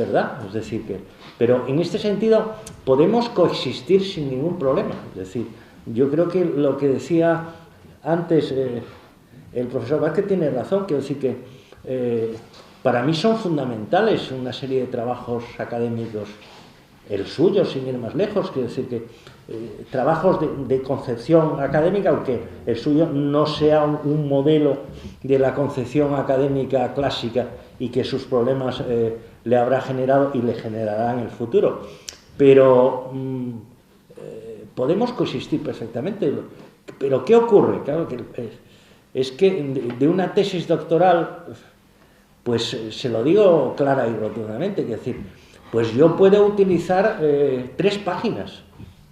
decir que... Pero en este sentido podemos coexistir sin ningún problema. Es decir, yo creo que lo que decía antes el profesor Vázquez tiene razón, quiero decir que para mí son fundamentales una serie de trabajos académicos, el suyo sin ir más lejos, quiero decir que trabajos de concepción académica, aunque el suyo no sea un modelo de la concepción académica clásica y que sus problemas le habrá generado y le generará en el futuro. Pero podemos coexistir perfectamente. Pero ¿qué ocurre? Claro que es que de una tesis doctoral, pues se lo digo clara y rotundamente, es decir, pues yo puedo utilizar 3 páginas,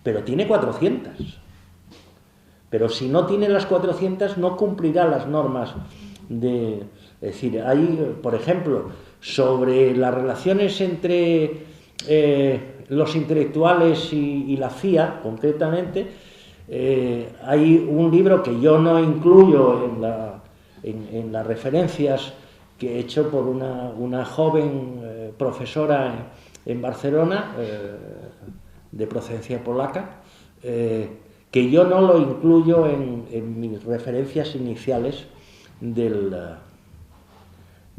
pero tiene 400. Pero si no tiene las 400 no cumplirá las normas de... Es decir, hay, por ejemplo, sobre las relaciones entre los intelectuales y la CIA, concretamente, hay un libro que yo no incluyo en las referencias que he hecho por una joven profesora en Barcelona, de procedencia polaca, que yo no lo incluyo en mis referencias iniciales del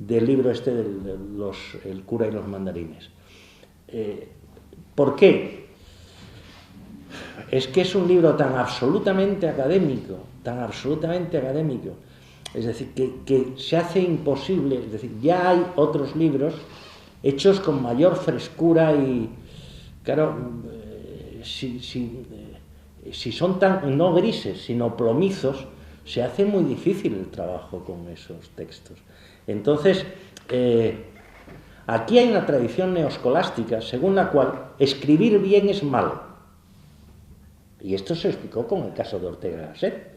libro este El cura y los mandarines. ¿Por qué? Es que es un libro tan absolutamente académico, es decir, que se hace imposible, es decir, ya hay otros libros hechos con mayor frescura y, claro, si son tan, no grises, sino plomizos, se hace muy difícil el trabajo con esos textos. Entonces, aquí hay una tradición neoscolástica según la cual escribir bien es malo. Y esto se explicó con el caso de Ortega y Gasset.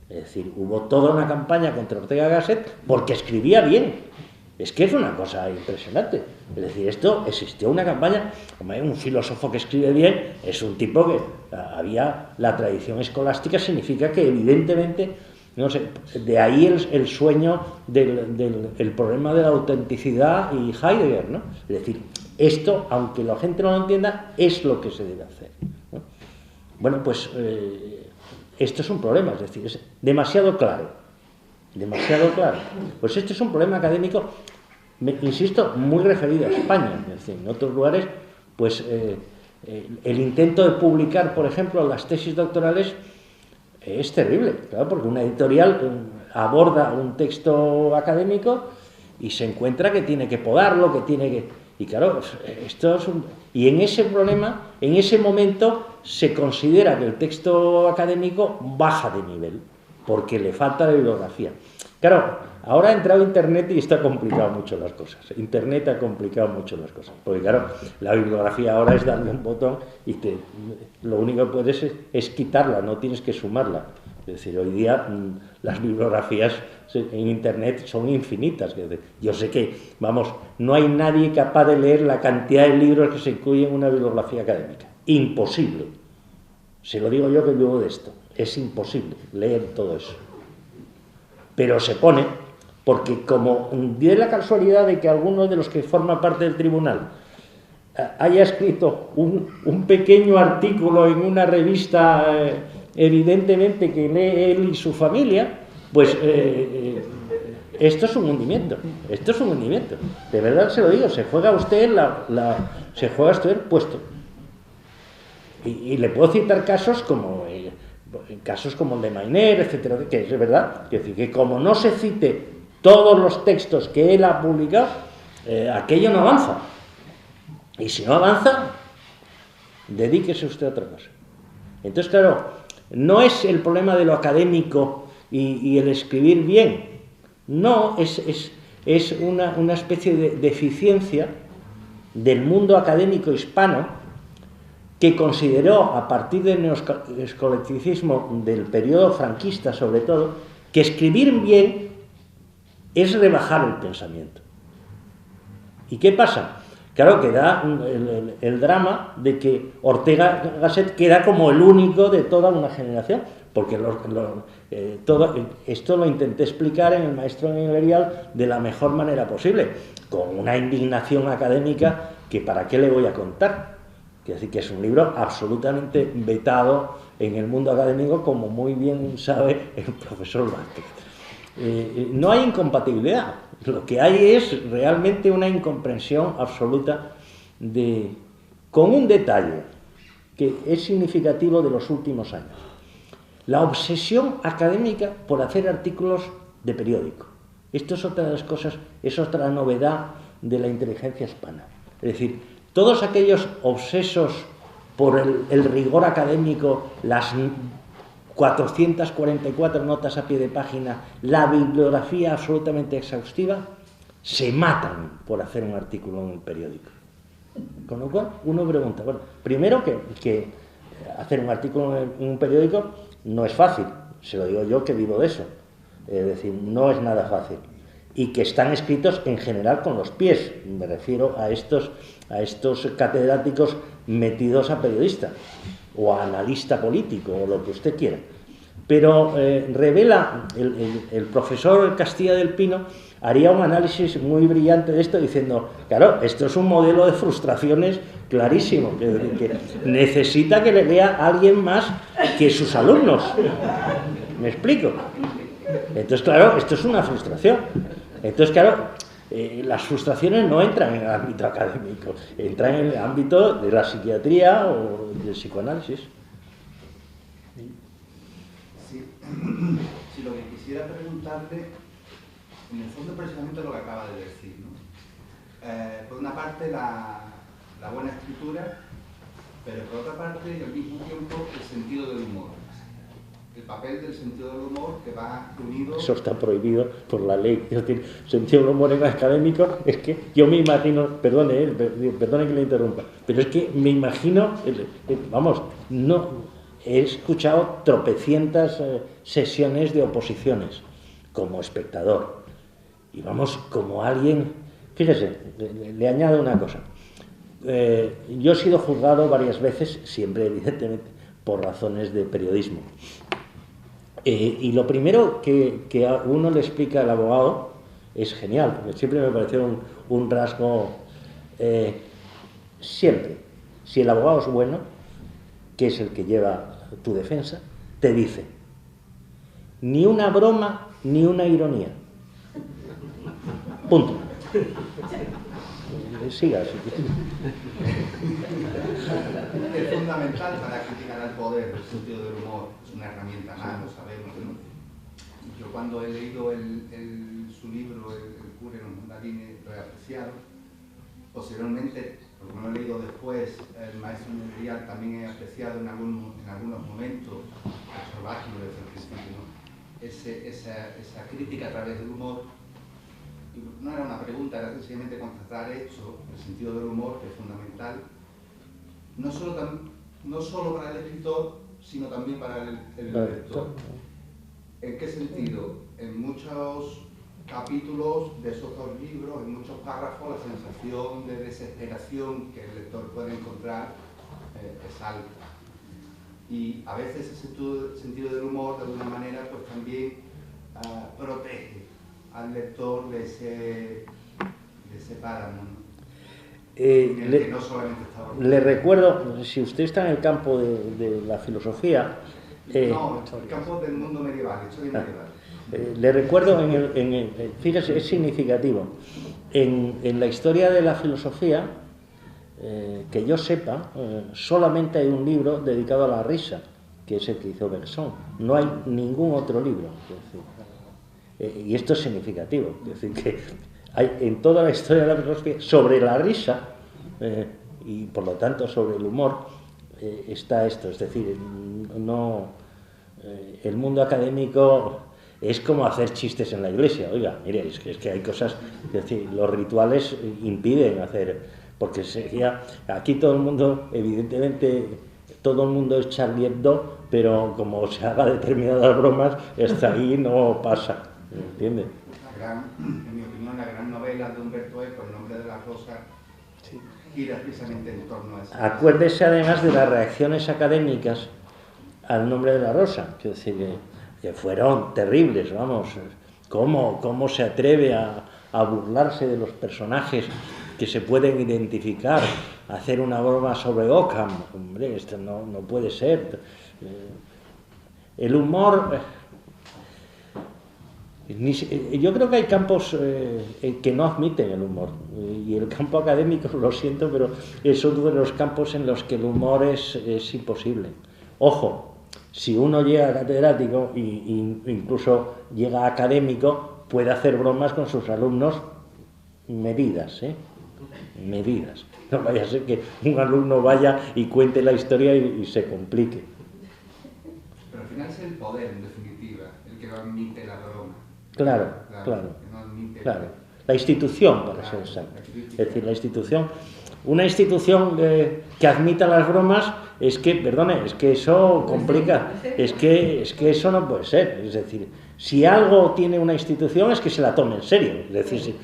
Es decir, hubo toda una campaña contra Ortega y Gasset porque escribía bien. Es que es una cosa impresionante. Es decir, esto existió una campaña, como hay un filósofo que escribe bien, es un tipo que había la tradición escolástica, significa que evidentemente, no sé, de ahí el sueño del problema de la autenticidad y Heidegger, ¿no? Es decir, esto, aunque la gente no lo entienda, es lo que se debe hacer, ¿no? Bueno, pues esto es un problema, es decir, es demasiado claro. Demasiado claro. Pues esto es un problema académico, insisto, muy referido a España. Es decir, en otros lugares, pues el intento de publicar, por ejemplo, las tesis doctorales es terrible, claro, porque una editorial aborda un texto académico y se encuentra que tiene que podarlo, que tiene que... Y claro, esto es un... Y en ese problema, en ese momento, se considera que el texto académico baja de nivel, porque le falta la bibliografía. Claro, ahora ha entrado Internet y esto ha complicado mucho las cosas. Internet ha complicado mucho las cosas, porque claro, la bibliografía ahora es darle un botón y lo único que puedes es quitarla, no tienes que sumarla. Es decir, hoy día las bibliografías en Internet son infinitas. Yo sé que, vamos, no hay nadie capaz de leer la cantidad de libros que se incluyen en una bibliografía académica. Imposible. Se lo digo yo que vivo de esto. Es imposible leer todo eso. Pero se pone, porque como dio la casualidad de que alguno de los que forma parte del tribunal haya escrito un pequeño artículo en una revista, evidentemente que lee él y su familia, pues esto es un hundimiento, esto es un hundimiento. De verdad se lo digo, se juega usted se juega usted el puesto. Y le puedo citar casos como el de Mainer, etcétera, que es verdad, es decir, que como no se cite todos los textos que él ha publicado, aquello no avanza. Y si no avanza, dedíquese usted a otra cosa. Entonces, claro, no es el problema de lo académico y el escribir bien, no, es una especie de deficiencia del mundo académico hispano, que consideró, a partir del neoscolectivismo del periodo franquista sobre todo, que escribir bien es rebajar el pensamiento. ¿Y qué pasa? Claro que da el drama de que Ortega Gasset queda como el único de toda una generación, porque todo esto lo intenté explicar en El maestro en el Grial de la mejor manera posible, con una indignación académica que para qué le voy a contar. Quiere decir que es un libro absolutamente vetado en el mundo académico, como muy bien sabe el profesor Vázquez. No hay incompatibilidad, lo que hay es realmente una incomprensión absoluta con un detalle que es significativo de los últimos años. La obsesión académica por hacer artículos de periódico. Esto es otra de las cosas, es otra novedad de la inteligencia hispana. Es decir, todos aquellos obsesos por el rigor académico, las 444 notas a pie de página, la bibliografía absolutamente exhaustiva, se matan por hacer un artículo en el periódico. Con lo cual, uno pregunta, bueno, primero que hacer un artículo en un periódico no es fácil, se lo digo yo que vivo de eso, es decir, no es nada fácil. Y que están escritos en general con los pies, me refiero a estos catedráticos metidos a periodista o a analista político o lo que usted quiera. Pero revela, el profesor Castilla del Pino haría un análisis muy brillante de esto diciendo, claro, esto es un modelo de frustraciones clarísimo, que necesita que le vea a alguien más que sus alumnos. ¿Me explico? Entonces, claro, esto es una frustración. Entonces, claro, las frustraciones no entran en el ámbito académico, entran en el ámbito de la psiquiatría o del psicoanálisis. Sí. Si lo que quisiera preguntarle, en el fondo precisamente lo que acaba de decir, ¿no? Por una parte la buena escritura, pero por otra parte y al mismo tiempo el sentido del humor. El papel del sentido del humor que va unido... Eso está prohibido por la ley. Es decir, sentido del humor en académico, es que yo me imagino, perdone que le interrumpa, pero es que me imagino, vamos, no he escuchado tropecientas sesiones de oposiciones como espectador. Y vamos, como alguien... Fíjese, le añado una cosa. Yo he sido juzgado varias veces, siempre evidentemente, por razones de periodismo. Y lo primero que a uno le explica al abogado es genial, porque siempre me pareció un rasgo, siempre, si el abogado es bueno, que es el que lleva tu defensa, te dice: ni una broma ni una ironía. Punto. Siga así. Es fundamental para criticar al poder el sentido del humor, es una herramienta más, lo sabemos, ¿no? Yo cuando he leído su libro, El cura Mandarine, lo he apreciado. Posteriormente, porque no he leído después, El maestro en el Rial, también he apreciado en algunos momentos el salvágilo desde el principio, ¿no? Esa crítica a través del humor. No era una pregunta, era sencillamente constatar esto, el sentido del humor, que es fundamental, no solo para el escritor, sino también para el lector. ¿En qué sentido? En muchos capítulos de esos dos libros, en muchos párrafos, la sensación de desesperación que el lector puede encontrar es alta. Y a veces ese sentido del humor, de alguna manera, pues también protege al lector de ese páramo, ¿no? No solamente está le recuerdo, si usted está en el campo de la filosofía... no, el campo del mundo medieval, historia medieval. Le recuerdo, fíjese, es significativo, en la historia de la filosofía, que yo sepa, solamente hay un libro dedicado a la risa, que es el que hizo Bergson. No hay ningún otro libro. Y esto es significativo, es decir, que hay en toda la historia de la filosofía sobre la risa y por lo tanto sobre el humor está esto, es decir, el mundo académico es como hacer chistes en la iglesia. Oiga, mire, es que hay cosas, es decir, los rituales impiden hacer, porque aquí todo el mundo, evidentemente, todo el mundo es Charlie Hebdo, pero como se haga determinadas bromas, hasta ahí no pasa. ¿Entiende? En mi opinión, la gran novela de Humberto Eco, El nombre de la rosa, gira precisamente en torno a eso. Acuérdese además de las reacciones académicas al nombre de la rosa, quiero decir que fueron terribles, vamos, cómo se atreve a burlarse de los personajes que se pueden identificar, a hacer una broma sobre Ockham. Hombre, esto no puede ser. El humor... Yo creo que hay campos que no admiten el humor, y el campo académico, lo siento, pero es uno de los campos en los que el humor es imposible. Ojo, si uno llega a catedrático e incluso llega a académico, puede hacer bromas con sus alumnos medidas, medidas. No vaya a ser que un alumno vaya y cuente la historia y se complique. Pero al final es el poder, en definitiva, el que no admite la broma. Claro. La institución, para ser exacto. Es decir, la institución, una institución que admita las bromas, es que, perdone, es que eso complica, es que eso no puede ser. Es decir, si algo tiene una institución es que se la tome en serio. Es decir,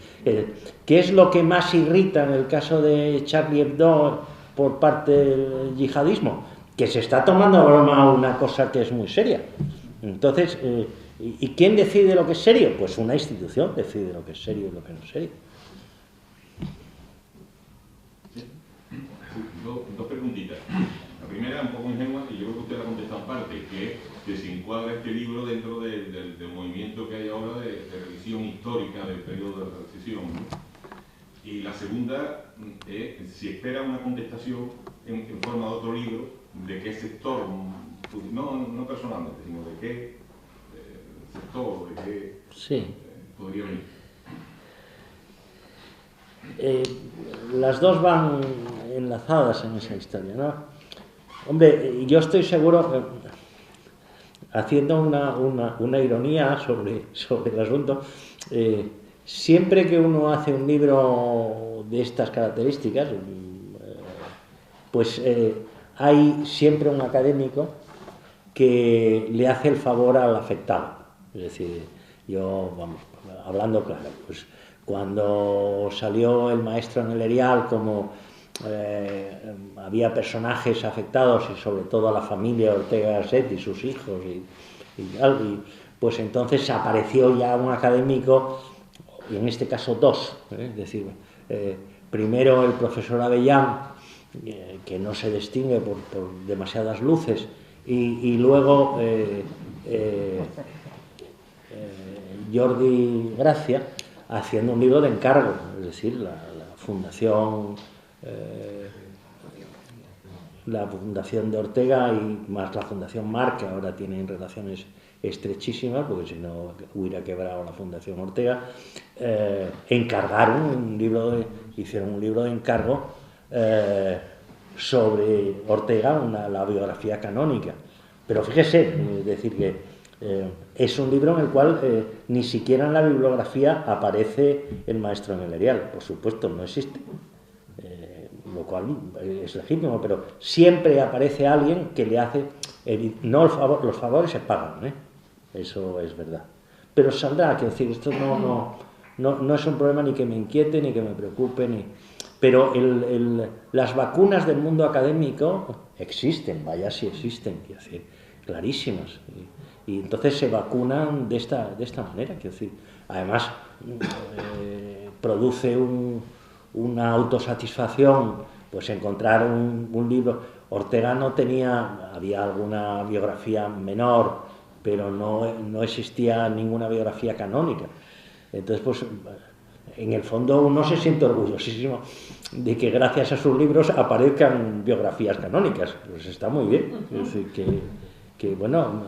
¿qué es lo que más irrita en el caso de Charlie Hebdo por parte del yihadismo? Que se está tomando a broma una cosa que es muy seria. Entonces, ¿y quién decide lo que es serio? Pues una institución decide lo que es serio y lo que no es serio. Dos preguntitas. La primera, un poco ingenua, y yo creo que usted la ha contestado en parte, que se encuadra este libro dentro del movimiento que hay ahora de revisión histórica del periodo de la transición, ¿no? Y la segunda es si espera una contestación en forma de otro libro, de qué sector, no personalmente, sino de qué sector, de qué podría venir. Las dos van enlazadas en esa historia, ¿no? Hombre, yo estoy seguro, haciendo una ironía sobre el asunto, siempre que uno hace un libro de estas características, pues hay siempre un académico que le hace el favor al afectado. Es decir, vamos, hablando claro, pues cuando salió El maestro en el Erial, como había personajes afectados y sobre todo a la familia Ortega Gasset y sus hijos pues entonces apareció ya un académico, y en este caso dos, es decir, primero el profesor Avellán, que no se distingue por demasiadas luces, y luego Jordi Gracia haciendo un libro de encargo, es decir, la Fundación de Ortega y más la Fundación Marc, que ahora tienen relaciones estrechísimas, porque si no hubiera quebrado la Fundación Ortega, encargaron hicieron un libro de encargo sobre Ortega, la biografía canónica. Pero fíjese, es decir, que es un libro en el cual ni siquiera en la bibliografía aparece el maestro en el Erial, por supuesto, no existe. Lo cual es legítimo, pero siempre aparece alguien que le hace... No los favores se pagan, eso es verdad. Pero saldrá, quiero decir, esto no es un problema ni que me inquiete, ni que me preocupe, pero las vacunas del mundo académico existen, vaya si existen, quiero decir, clarísimas. Y entonces se vacunan de esta manera, quiero decir. Además, produce una autosatisfacción, pues encontrar un libro. Ortega había alguna biografía menor, pero no existía ninguna biografía canónica. Entonces, pues, en el fondo uno se siente orgullosísimo de que gracias a sus libros aparezcan biografías canónicas. Pues está muy bien. Es decir, que bueno,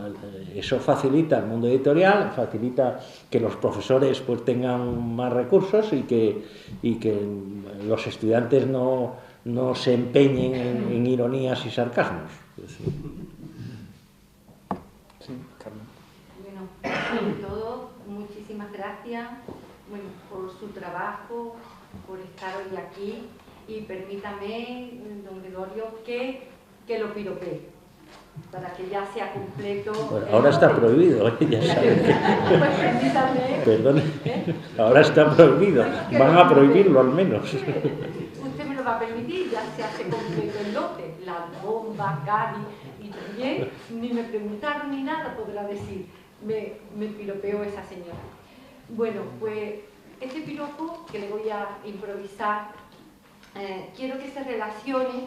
eso facilita el mundo editorial, facilita que los profesores pues tengan más recursos y que los estudiantes no se empeñen en ironías y sarcasmos. Sí, Carmen. Bueno, sobre todo, muchísimas gracias por su trabajo, por estar hoy aquí, y permítame, don Gregorio, que lo piropee, para que ya sea completo. Bueno, ahora está prohibido, ya saben. Pues permítame. Perdón, ahora está prohibido. Van a prohibirlo al menos. Usted me lo va a permitir, ya se hace completo el lote. La bomba, Cádiz, y también ni me preguntaron ni nada, podrá decir, me piropeó esa señora. Bueno, pues este piropo que le voy a improvisar, quiero que se relacione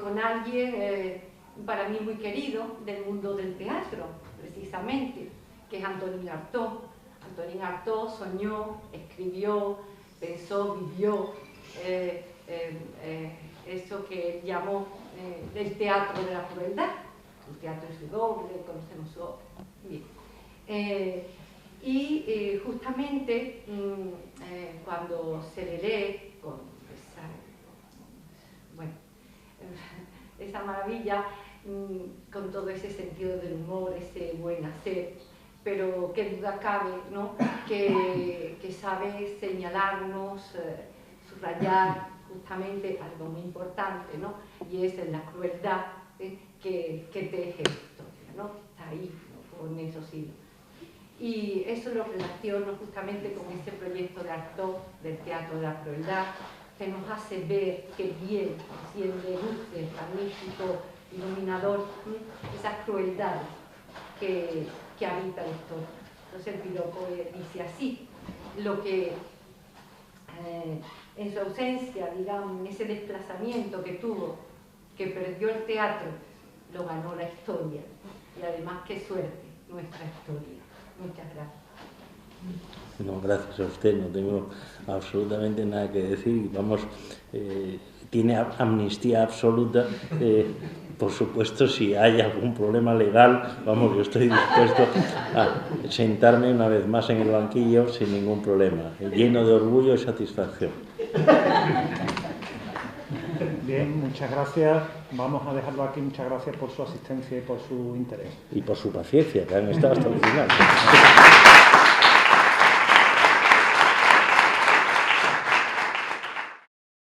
con alguien para mí muy querido del mundo del teatro, precisamente, que es Antonín Artaud. Antonín Artaud soñó, escribió, pensó, vivió eso que él llamó el teatro de la crueldad. El teatro es su doble, conocemos su obra. Bien. Justamente cuando se le lee con esa maravilla, con todo ese sentido del humor, ese buen hacer, pero qué duda cabe, ¿no?, que sabe señalarnos, subrayar justamente algo muy importante, ¿no?, y es la crueldad que teje la historia, ¿no?, está ahí, ¿no?, con esos hilos. Y eso lo relaciono justamente con este proyecto de Artaud, del teatro de la crueldad, que nos hace ver que bien, siendo dulce, magnífico, iluminador, esa crueldad que habita la historia. Entonces el piropo dice así: lo que en su ausencia, digamos, en ese desplazamiento que tuvo, que perdió el teatro, lo ganó la historia. Y además, qué suerte, nuestra historia. Muchas gracias. No, gracias a usted, no tengo absolutamente nada que decir. Vamos, tiene amnistía absoluta. Por supuesto, si hay algún problema legal, vamos, yo estoy dispuesto a sentarme una vez más en el banquillo sin ningún problema, lleno de orgullo y satisfacción. Bien, muchas gracias. Vamos a dejarlo aquí. Muchas gracias por su asistencia y por su interés. Y por su paciencia, que han estado hasta el final.